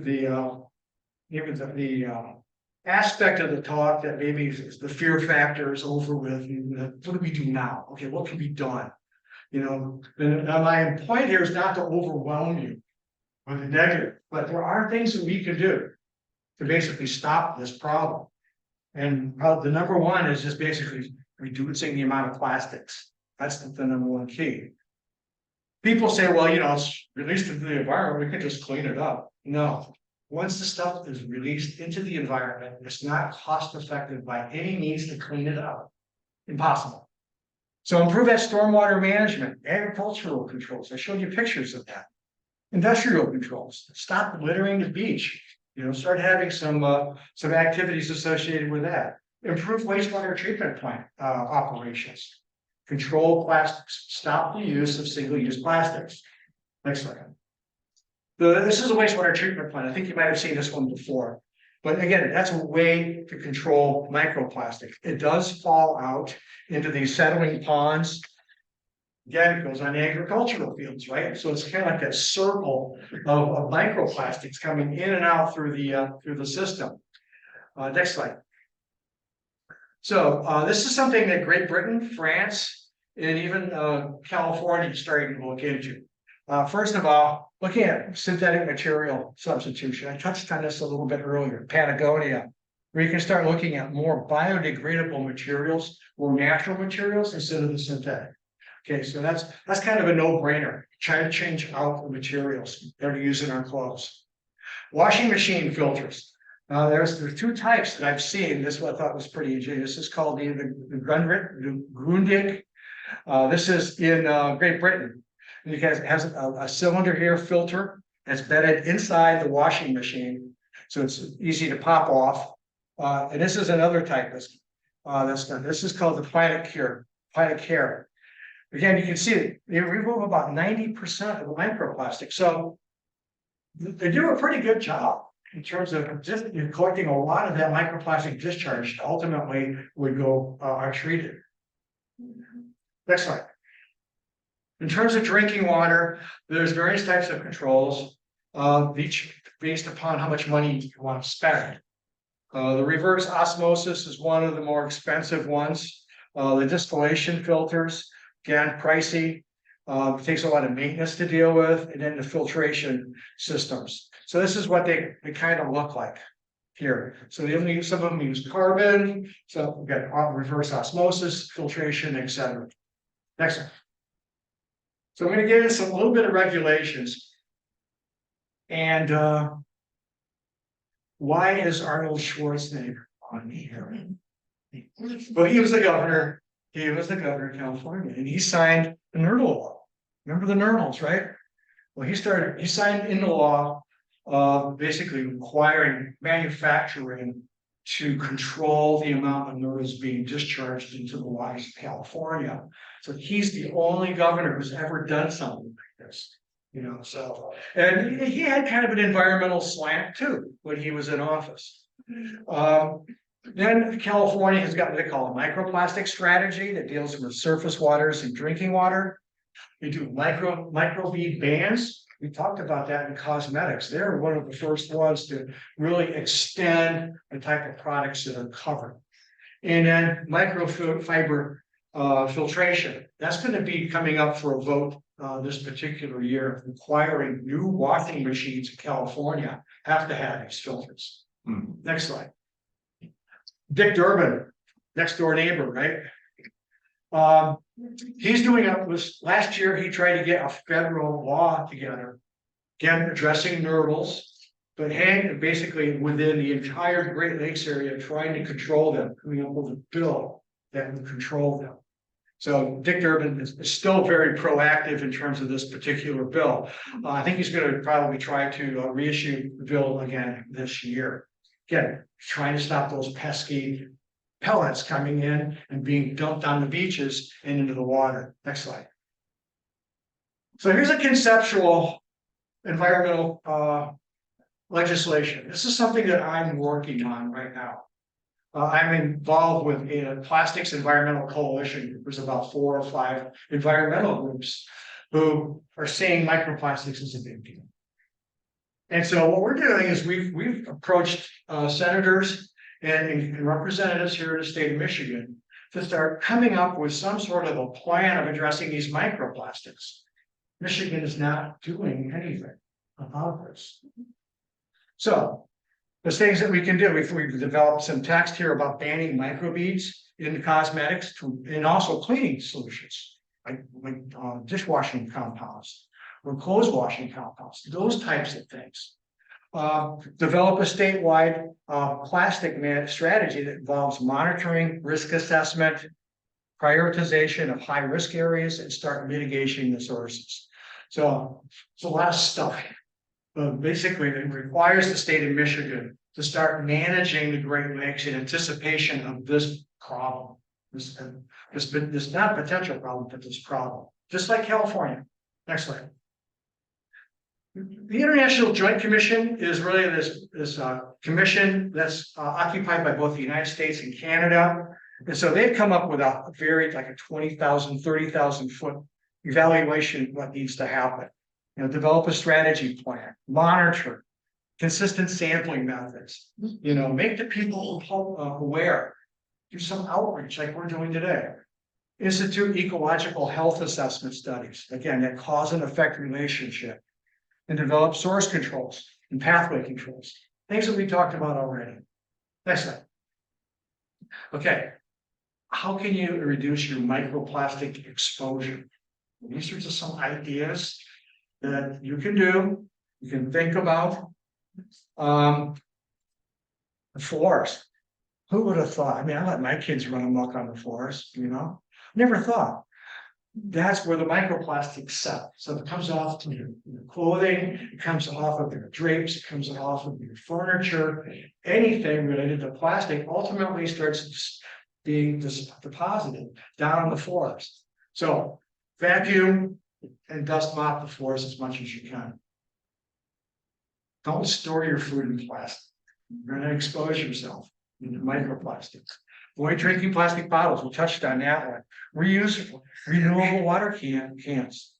aspect of the talk that maybe the fear factor is over with. What do we do now? Okay, what can be done? You know, and my point here is not to overwhelm you with the negative, but there are things that we can do to basically stop this problem. And the number one is just basically reducing the amount of plastics. That's the number one key. People say, well, you know, it's released into the environment, we can just clean it up. No, once the stuff is released into the environment, it's not cost effective by any means to clean it up. Impossible. So improve that stormwater management, agricultural controls. I showed you pictures of that. Industrial controls, stop littering the beach. You know, start having some activities associated with that. Improve wastewater treatment plant operations. Control plastics. Stop the use of single-use plastics. Next slide. This is a wastewater treatment plant. I think you might have seen this one before. But again, that's a way to control microplastics. It does fall out into these settling ponds. Again, it goes on agricultural fields, right? So it's kind of like a circle of microplastics coming in and out through the system. Next slide. So this is something that Great Britain, France, and even California is starting to look into. First of all, looking at synthetic material substitution. I touched on this a little bit earlier, Patagonia, where you can start looking at more biodegradable materials or natural materials instead of the synthetic. Okay, so that's kind of a no-brainer. Try to change out the materials that are used in our clothes. Washing machine filters. There's two types that I've seen. This one I thought was pretty ingenious. This is called the Grundig. This is in Great Britain. And it has a cylinder here filter that's bedded inside the washing machine, so it's easy to pop off. And this is another type that's done. This is called the Planet Care. Again, you can see it. They remove about 90% of the microplastic. So they do a pretty good job in terms of just collecting a lot of that microplastic discharge. Ultimately, would go untreated. Next slide. In terms of drinking water, there's various types of controls, each based upon how much money you want to spend. The reverse osmosis is one of the more expensive ones. The distillation filters, again, pricey, takes a lot of maintenance to deal with, and then the filtration systems. So this is what they kind of look like here. So some of them use carbon, so we've got reverse osmosis, filtration, etc. Next one. So I'm gonna give you a little bit of regulations. And why is Arnold Schwarzenegger on here? Well, he was the governor of California, and he signed the NERDL law. Remember the NERDLs, right? Well, he signed into law, basically requiring manufacturing to control the amount of NERDLs being discharged into the waters of California. So he's the only governor who's ever done something like this. So, and he had kind of an environmental slant too, when he was in office. Then California has got what they call a microplastic strategy that deals with surface waters and drinking water. They do microbead bans. We talked about that in cosmetics. They're one of the first ones to really extend the type of products that are covered. And then microfiber filtration. That's going to be coming up for a vote this particular year, requiring new washing machines in California have to have these filters. Next slide. Dick Durbin, next door neighbor, right? He's doing last year, he tried to get a federal law together, again, addressing NERDLs, but basically within the entire Great Lakes area, trying to control them, coming up with a bill that would control them. So Dick Durbin is still very proactive in terms of this particular bill. I think he's going to probably try to reissue the bill again this year. Again, trying to stop those pesky pellets coming in and being dumped on the beaches and into the water. Next slide. So here's a conceptual environmental legislation. This is something that I'm working on right now. I'm involved with a plastics environmental coalition. There's about 4 or 5 environmental groups who are seeing microplastics as a big deal. And so what we're doing is we've approached senators and representatives here in the state of Michigan to start coming up with some sort of a plan of addressing these microplastics. Michigan is not doing anything about this. So there's things that we can do. We've developed some text here about banning microbeads in cosmetics and also cleaning solutions, like dishwashing compounds or clothes washing compounds, those types of things. Develop a statewide plastic strategy that involves monitoring, risk assessment, prioritization of high risk areas, and start mitigating the sources. So it's a lot of stuff. Basically, it requires the state of Michigan to start managing the Great Lakes in anticipation of this problem. This not potential problem, but this problem. Just like California. Next slide. The International Joint Commission is really this commission that's occupied by both the United States and Canada. And so they've come up with a very like a 20,000, 30,000 foot evaluation of what needs to happen. Develop a strategy plan, monitor, consistent sampling methods, make the people aware, do some outreach like we're doing today. Institute ecological health assessment studies, again, that cause and effect relationship, and develop source controls and pathway controls, things that we talked about already. Next slide. Okay, how can you reduce your microplastic exposure? These are just some ideas that you can do, you can think about. The forest. Who would have thought? I mean, I let my kids run amok on the forest, never thought. That's where the microplastics set. So it comes off of your clothing, it comes off of your drapes, it comes off of your furniture, anything related to plastic ultimately starts being deposited down in the forest. So vacuum and dust mop the forest as much as you can. Don't store your food in plastic. You're going to expose yourself to microplastics. Avoid drinking plastic bottles. We touched on that one. Reusable, renewable water cans.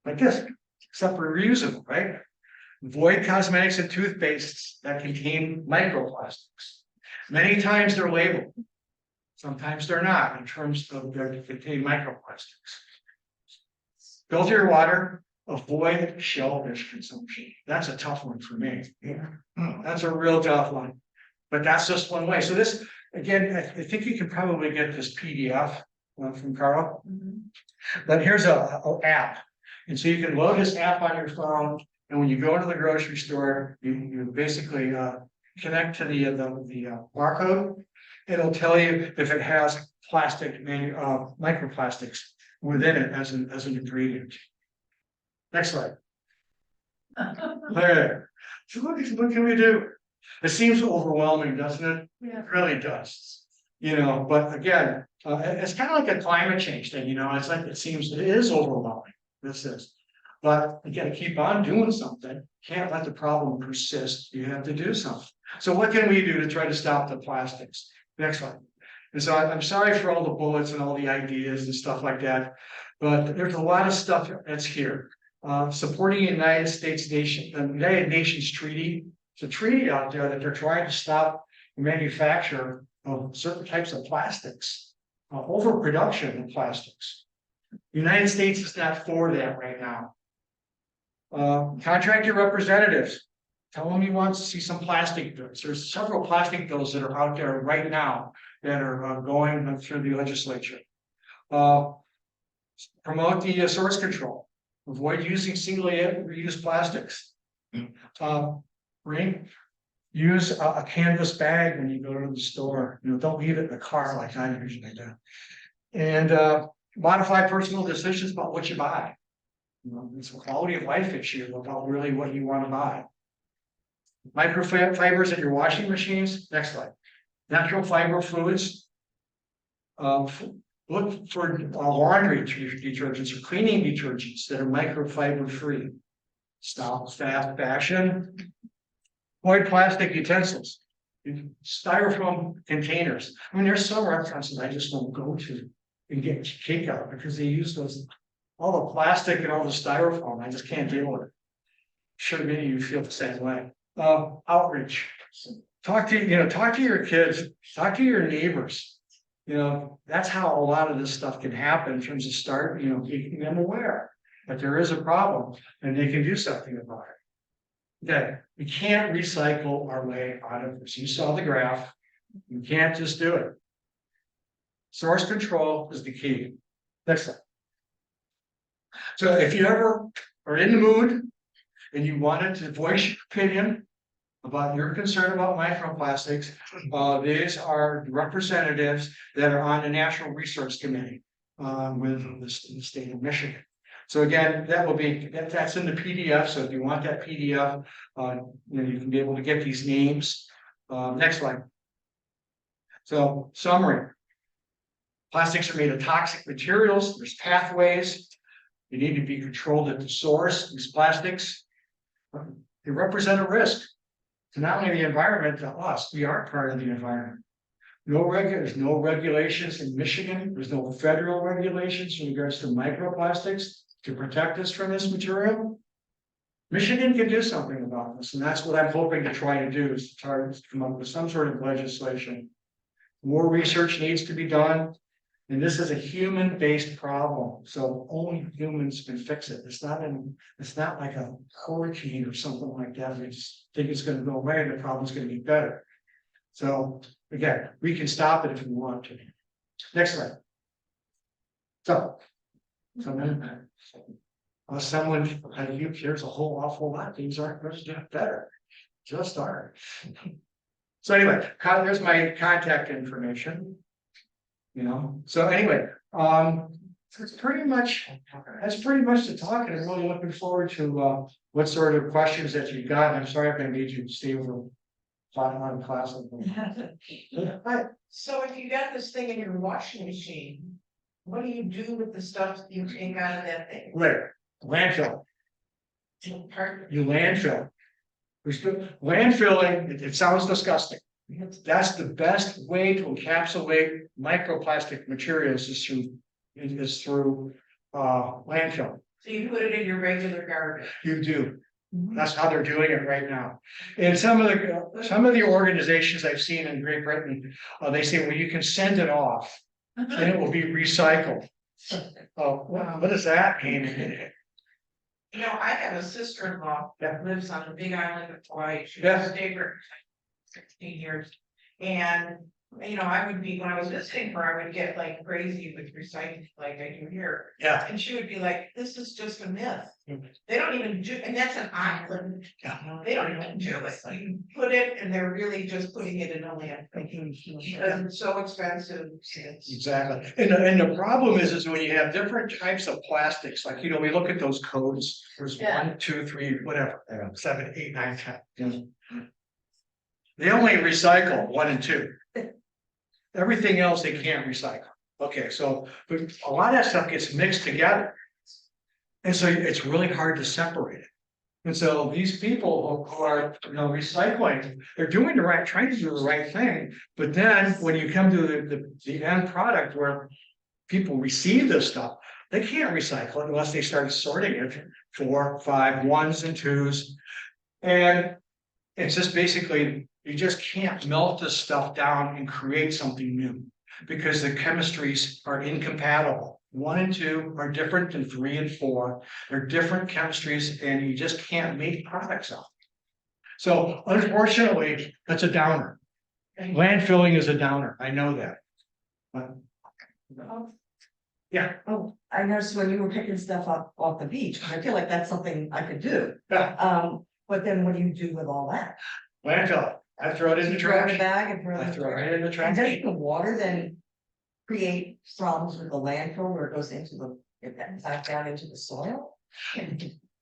Like this, except for reusable, right? Avoid cosmetics and toothpastes that contain microplastics. Many times they're labeled. Sometimes they're not in terms of they contain microplastics. Filter your water, avoid shellfish consumption. That's a tough one for me. Yeah. That's a real tough one. But that's just one way. So this, again, I think you can probably get this PDF from Carl. But here's an app. And so you can load this app on your phone, and when you go to the grocery store, you basically connect to the barcode. It'll tell you if it has microplastics within it as an ingredient. Next slide. There. So what can we do? It seems overwhelming, doesn't it? Yeah. It really does. But again, it's kind of like a climate change thing, it's like it is overwhelming. This is. But you gotta keep on doing something. Can't let the problem persist. You have to do something. So what can we do to try to stop the plastics? Next one. And so I'm sorry for all the bullets and all the ideas and stuff like that, but there's a lot of stuff that's here. Supporting the United Nations treaty. It's a treaty out there that they're trying to stop the manufacture of certain types of plastics, overproduction of plastics. The United States is not for that right now. Contract your representatives. Tell them you want to see some plastic bills. There's several plastic bills that are out there right now that are going through the legislature. Promote the source control. Avoid using single-use plastics. Use a canvas bag when you go to the store. Don't leave it in the car like I usually do. And modify personal decisions about what you buy. It's a quality of life issue about really what you want to buy. Microfibers in your washing machines. Next slide. Natural fiber fluids. Look for laundry detergents or cleaning detergents that are microfiber free. Stop fast fashion. Avoid plastic utensils. Styrofoam containers. There's some restaurants that I just won't go to and get cake out because they use all the plastic and all the styrofoam. I just can't deal with it. Sure, many of you feel the same way. Outreach. Talk to your kids. Talk to your neighbors. That's how a lot of this stuff can happen in terms of making them aware that there is a problem and they can do something about it. Okay, we can't recycle our way out of this. You saw the graph. You can't just do it. Source control is the key. Next slide. So if you ever are in the mood and you wanted to voice your opinion about your concern about microplastics, these are representatives that are on the National Research Committee with the state of Michigan. So again, that's in the PDF. So if you want that PDF, you can be able to get these names. Next slide. So summary. Plastics are made of toxic materials. There's pathways. They need to be controlled at the source. These plastics, they represent a risk to not only the environment, to us. We are part of the environment. There's no regulations in Michigan. There's no federal regulations in regards to microplastics to protect us from this material. Michigan can do something about this, and that's what I'm hoping to try to do, is to try to come up with some sort of legislation. More research needs to be done, and this is a human-based problem, so only humans can fix it. It's not like a hurricane or something like that. We just think it's going to go away and the problem's going to be better. So again, we can stop it if we want to. Next slide. So someone like you cares a whole awful lot. Things aren't going to get better. Just aren't. So anyway, there's my contact information. So anyway, that's pretty much the talk, and I'm really looking forward to what sort of questions that you've got. I'm sorry if I made you stay over on class. So if you got this thing in your washing machine, what do you do with the stuff that you take out of that thing? Right, landfill. Pardon? You landfill. Landfilling, it sounds disgusting. That's the best way to encapsulate microplastic materials is through landfill. So you put it in your regular garbage. You do. That's how they're doing it right now. And some of the organizations I've seen in Great Britain, they say, well, you can send it off and it will be recycled. What does that mean? I have a sister-in-law that lives on the Big Island of Hawaii. She's Yes. stayed for 16 years. And you know, I would be, when I was visiting her, I would get like crazy with recycling, like I do here. Yeah. And she would be like, this is just a myth. Mhm. They don't even do, and that's an island. Yeah. They don't even do it. You put it and they're really just putting it in a landfill. Because it's so expensive. Exactly. And the problem is when you have different types of plastics, like, you know, we look at those codes, there's Yeah. 1, 2, 3, whatever, 7, 8, 9, 10. They only recycle 1 and 2. Everything else they can't recycle. Okay, so, but a lot of that stuff gets mixed together. And so it's really hard to separate it. And so these people who are, you know, recycling, they're doing the right, trying to do the right thing. But then when you come to the end product where people receive this stuff, they can't recycle it unless they start sorting it 4, 5, 1s and 2s. And it's just basically, you just can't melt this stuff down and create something new because the chemistries are incompatible. 1 and 2 are different than 3 and 4. They're different chemistries and you just can't make products out. So unfortunately, that's a downer. Landfilling is a downer. I know that. But, yeah. Oh, I noticed when you were picking stuff up off the beach, I feel like that's something I could do. Yeah. But then what do you do with all that? Landfill. I throw it in the You throw it in a trash. bag and throw it I in the throw trash. it in the And trash. doesn't the water then create problems with the landfill where it goes into the, it back down into the soil?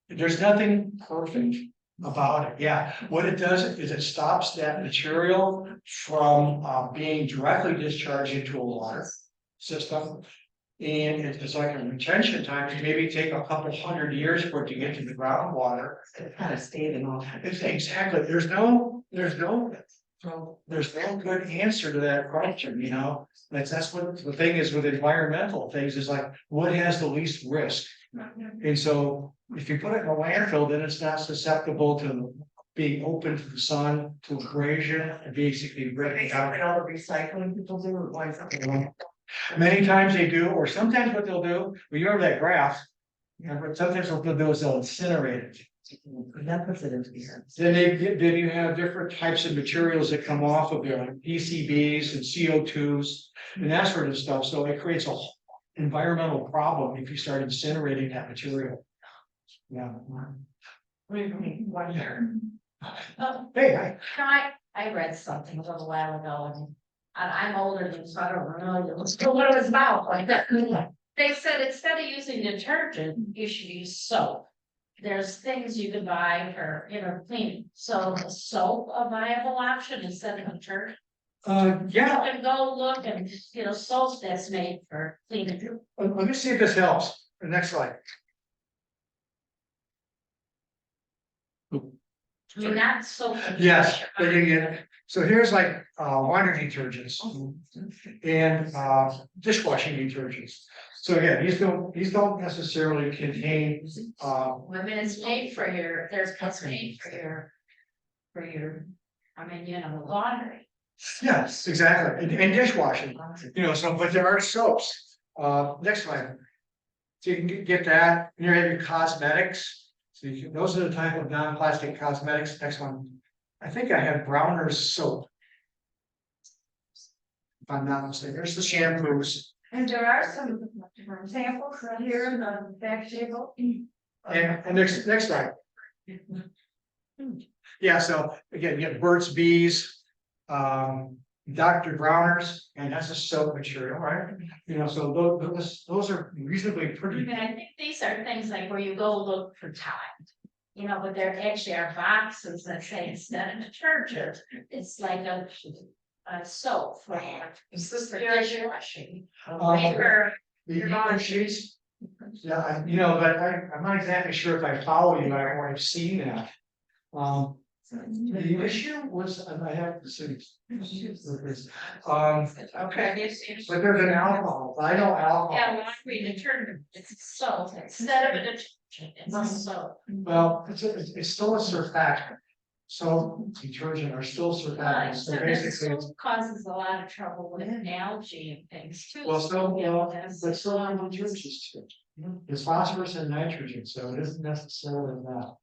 There's nothing perfect about it. Yeah, what it does is it stops that material from being directly discharged into a water system. And it's like a retention time, it maybe take a couple 100 years for it to get to the groundwater. It kind of stayed in all. It's exactly, there's no good answer to that question, you know? That's what the thing is with environmental things, is like, what has the least risk? And so if you put it in a landfill, then it's not susceptible to being open to the sun, to abrasion, and basically breaking And down. all the recycling people do, or why something? Many times they do, or sometimes what they'll do, well, you remember that graph? Yeah, but sometimes what they'll do is they'll incinerate it. That puts it into the air. Then you have different types of materials that come off of there, like PCBs and CO2s and that sort of stuff. So it creates a whole environmental problem if you start incinerating that material. Yeah. Hey, I read something a little while ago and I'm older than, so I don't know what it was about like that. They said instead of using detergent, you should use soap. There's things you can buy for, you know, cleaning. So is soap a viable option instead of detergent? yeah, You can go look and, you know, soap that's made for cleaning. let me see if this helps. The next slide. I mean, not soap. Yes, but so here's like laundry detergents and dishwashing detergents. So again, these don't necessarily contain I mean, it's made for your, it's made for your, I mean, you know, laundry. yes, exactly, and dishwashing, you know, so but there are soaps. Next slide. So you can get that, and you have your cosmetics. So you can, those are the type of non-plastic cosmetics. Next one. I think I have Browner's soap. If I'm not mistaken, there's the shampoos. And there are some examples right here in the back table. And next slide. Yeah, so again, you have Burt's Bees, Dr. Bronner's, and that's a soap material, right? You know, so those are reasonably I pretty. mean, I think these are things like where you go look for time. You know, but there actually are boxes that say instead of detergent, it's like a soap for. Is this For the dishwashing. The Eco sheets. Yeah, you know, but I'm not exactly sure if I follow you, I've already seen that. The issue was, and I have to see. Okay. But there's an alcohol, I know alcohol. Yeah, laundry detergent, it's a soap, instead of a detergent, it's a soap. Well, it's still a surfactant. So detergent are still surfactants, so basically it's. Soap causes a lot of trouble with algae and things too. Well, so, You know, that's- but still on detergents too. It's phosphorus and nitrogen, so it isn't necessarily that.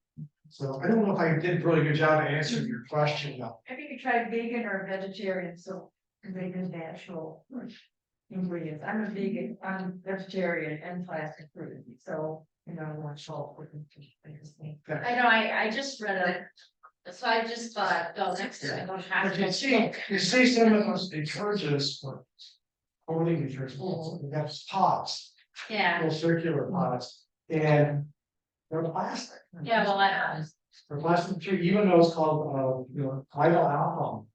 So I don't know if I did a really good job of answering your question though. Have you tried vegan or vegetarian soap? They use natural ingredients. I'm vegetarian and plastic free, so, you know, I want salt with it. I know, I just read it, so I just thought, oh, next time I don't have But to. you see some of those detergents, for clothing detergents, that's pots, Yeah, little circular pots, and they're plastic. yeah, well, I, They're plastic too, even though it's called, vital alcohol.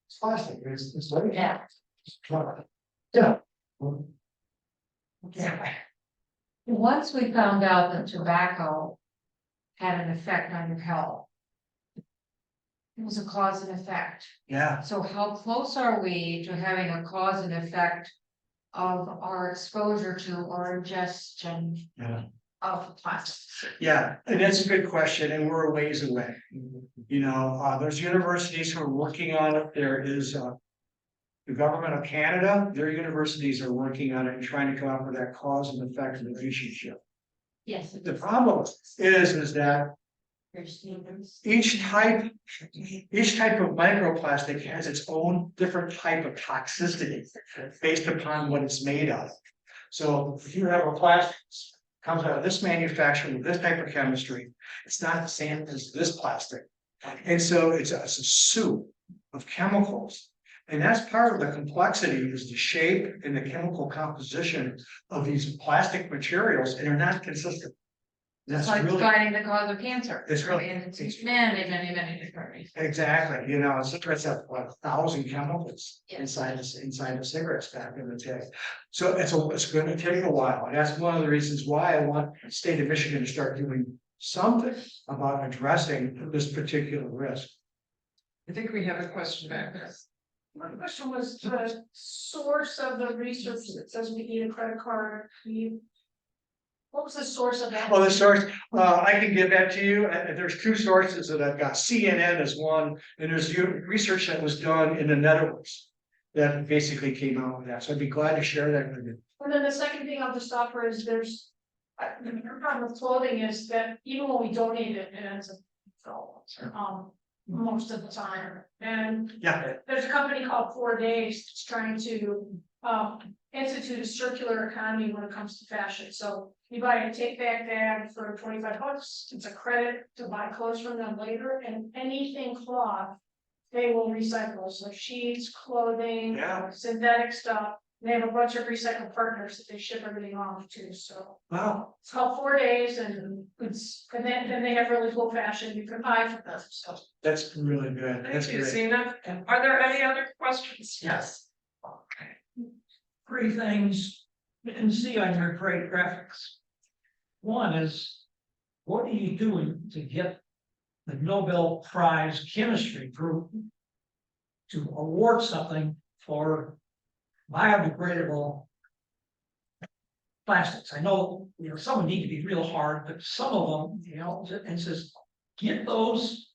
It's plastic, it's like. yeah, Yeah. Yeah. Once we found out that tobacco had an effect on your health. It was a cause and effect. Yeah, So how close are we to having a cause and effect of our exposure to or ingestion yeah, of plastics? yeah, and that's a good question, and we're a ways away. There's universities who are working on it, there is, the government of Canada, their universities are working on it and trying to come up with that cause and effect relationship. yes. The problem is that each type of microplastic has its own different type of toxicity based upon what it's made of. So if you have a plastic comes out of this manufacturing with this type of chemistry, it's not the same as this plastic. And so it's a soup of chemicals. And that's part of the complexity, is the shape and the chemical composition of these plastic materials, and they're not consistent. That's It's like really. finding the cause of cancer. It's really- And it's many different reasons. Exactly, cigarettes have what, 1,000 chemicals inside the cigarettes back in the day. So it's gonna take a while, and that's one of the reasons why I want the state of Michigan to start doing something about addressing this particular risk. I think we have a question back there. My question was the source of the research that says we need a credit card. What was the source of that? Well, the source, I can give that to you. There's two sources that I've got. CNN is one, and there's research that was done in the Netherlands that basically came out with that. So I'd be glad to share that with you. And then the second thing I'll just offer is there's. The problem with clothing is that even when we donate it, it ends up. Most of the time, and Yeah, there's a company called 4 Days that's trying to institute a circular economy when it comes to fashion. So you buy a take back bag for $25, it's a credit to buy clothes from them later, and anything cloth, they will recycle. So sheets, clothing, Yeah. synthetic stuff. They have a bunch of recycled partners that they ship everything off to, so. wow. It's called 4 Days, and then they have really cool fashion you can buy from them, so. That's really good. That's Thank you, great. Zena. Are there any other questions? Yes. Three things you can see on your great graphics. One is, what are you doing to get the Nobel Prize chemistry group to award something for biodegradable plastics? I know, some of them need to be real hard, but some of them, and says, get those.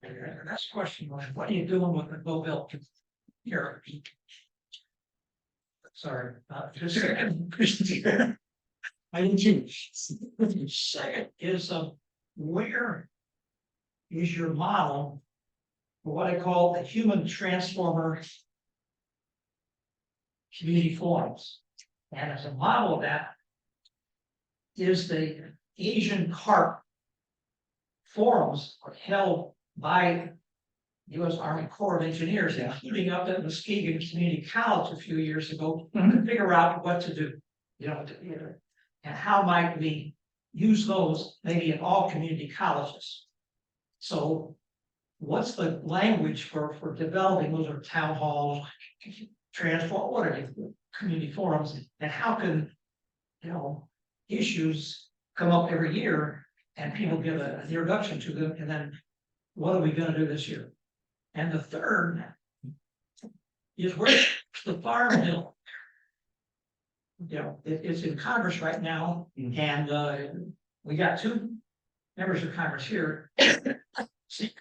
And that's the question, what are you doing with the Nobel here? Sorry, just I didn't choose. Second is, where is your model for what I call the human transformer community forums? And as a model of that is the Asian carp forums held by U.S. Army Corps of Engineers, including up at Muskegon Community College a few years ago, to figure out what to do, and how might we use those maybe in all community colleges. So what's the language for developing those? Are town halls, transform, what are they, community forums, and how can, issues come up every year and people give an introduction to them, and then what are we going to do this year? And the third is, where's the farm bill? It's in Congress right now, and we got two members of Congress here. See,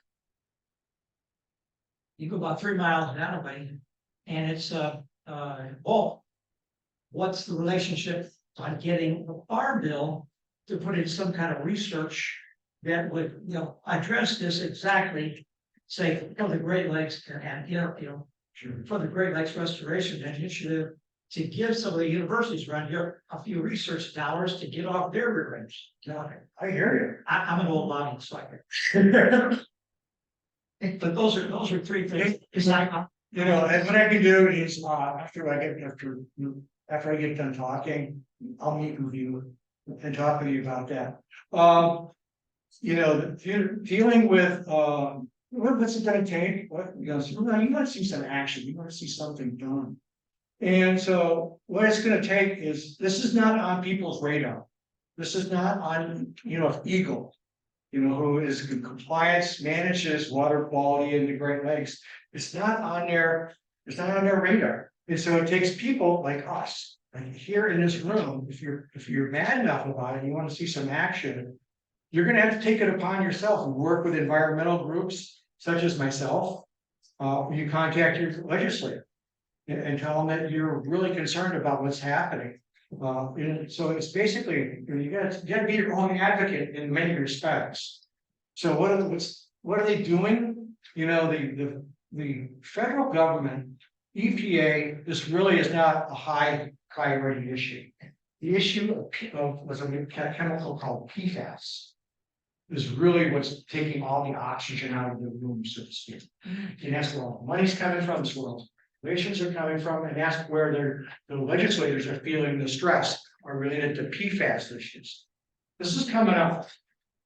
you go about 3 miles down the way, and it's what's the relationship on getting the farm bill to put in some kind of research that would, address this exactly. Say, for the Great Lakes and, for the Great Lakes Restoration Initiative, to give some of the universities around here a few research dollars to get off their rear ends. I hear I'm an old lobbying, so I can. you. But those are three things. It's like, You know, and what I can do is, after I get done talking, I'll meet with you and talk with you about that. Dealing with, what's it gonna take? You want to see some action, you want to see something done. And so what it's gonna take is, this is not on people's radar. This is not on, Eagle, who is in compliance, manages water quality in the Great Lakes. It's not on their radar. And so it takes people like us, like here in this room, if you're mad enough about it, and you want to see some action, you're gonna have to take it upon yourself and work with environmental groups such as myself. You contact your legislator and tell them that you're really concerned about what's happening. So it's basically, you gotta be your own advocate in many respects. So what are they doing? The federal government, EPA, this really is not a high priority issue. The issue of was a chemical called PFAS is really what's taking all the oxygen out of the room, so to speak. And that's where all the money's coming from, that's where all the regulations are coming from, and that's where the legislators are feeling the stress are related to PFAS issues. This is coming up,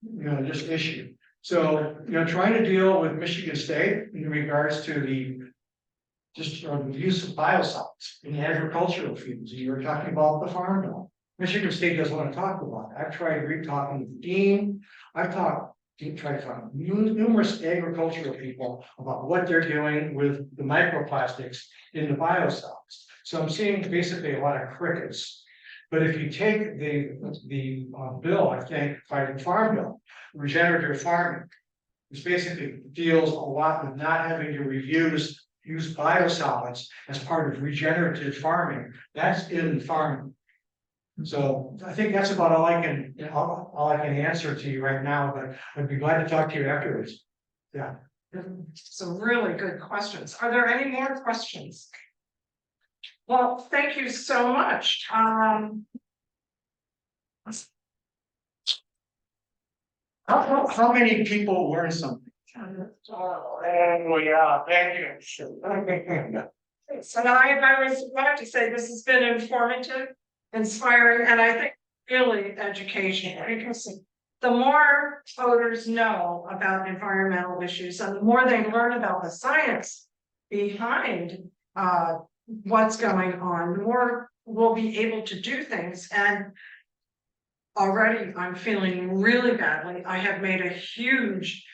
this issue. So, trying to deal with Michigan State in regards to the use of biosolids in agricultural fields. You were talking about the farm bill. Michigan State doesn't want to talk about it. I've tried talking with the dean. I've tried to talk to numerous agricultural people about what they're doing with the microplastics in the biosolids. So I'm seeing basically a lot of crickets. But if you take the bill, I think, by the farm bill, regenerative farming, which basically deals a lot with not having to use biosolids as part of regenerative farming. That's in farming. So I think that's about all I can answer to you right now, but I'd be glad to talk to you afterwards. Yeah. Some really good questions. Are there any more questions? Well, thank you so much. How many people learn something? Oh, yeah, thank you. So I was about to say this has been informative, inspiring, and I think really educational, because the more voters know about environmental issues and the more they learn about the science behind what's going on, the more we'll be able to do things. And already I'm feeling really badly. I have made a huge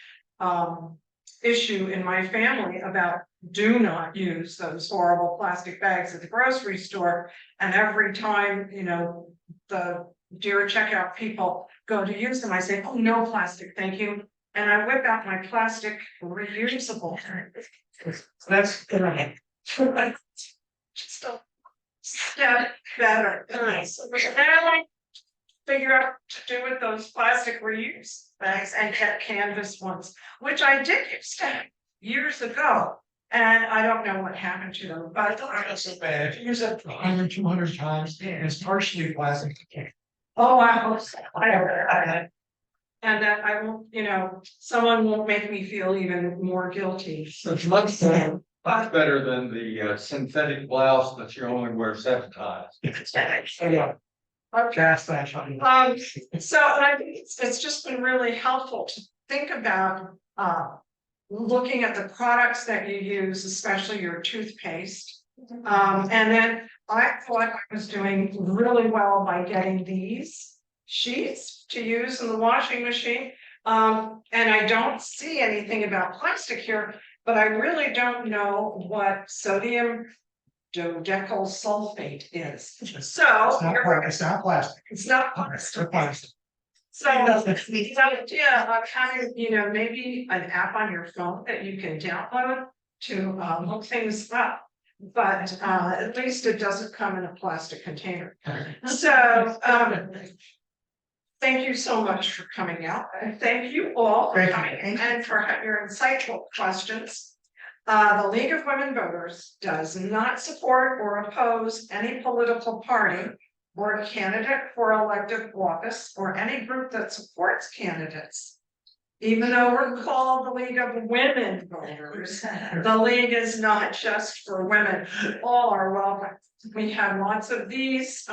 issue in my family about do not use those horrible plastic bags at the grocery store. And every time, the dear checkout people go to use them, I say, oh, no plastic, thank you. And I whip out my plastic reusable. That's Just a step better. Nice. And I like figure out what to do with those plastic reuse bags and get canvas ones, which I did used to have years ago. And I don't know what happened to them, but not so bad. If you use it 100, 200 times, and it's partially plastic. oh, I hope so. And that I won't, someone won't make me feel even more guilty. It's much better than the synthetic blouse that you only wear 7 times. Okay. Cast that. So I think it's just been really helpful to think about looking at the products that you use, especially your toothpaste. And then I thought I was doing really well by getting these sheets to use in the washing machine. And I don't see anything about plastic here, but I really don't know what sodium dodecyl sulfate is. So It's not plastic. it's not plastic. Plastic. So the idea of having, maybe an app on your phone that you can download to look things up. But at least it doesn't come in a plastic container. So Thank you so much for coming out. And thank you all for Thank you. coming and for your insightful questions. The League of Women Voters does not support or oppose any political party or candidate for elected office or any group that supports candidates. Even though we're called the League of Women Voters, the league is not just for women. All are welcome. We have lots of these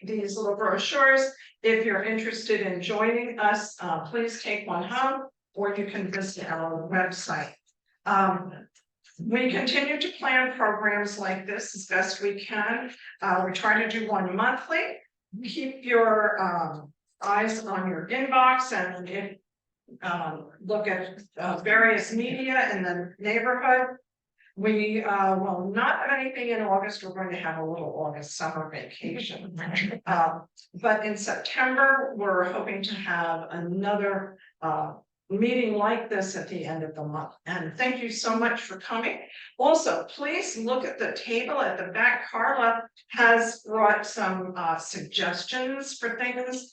these little brochures. If you're interested in joining us, please take one home, or you can visit our website. We continue to plan programs like this as best we can. We try to do one monthly. Keep your eyes on your inbox, and if look at various media in the neighborhood. We will not have anything in August. We're going to have a little August summer vacation. But in September, we're hoping to have another meeting like this at the end of the month. And thank you so much for coming. Also, please look at the table at the back. Carla has brought some suggestions for things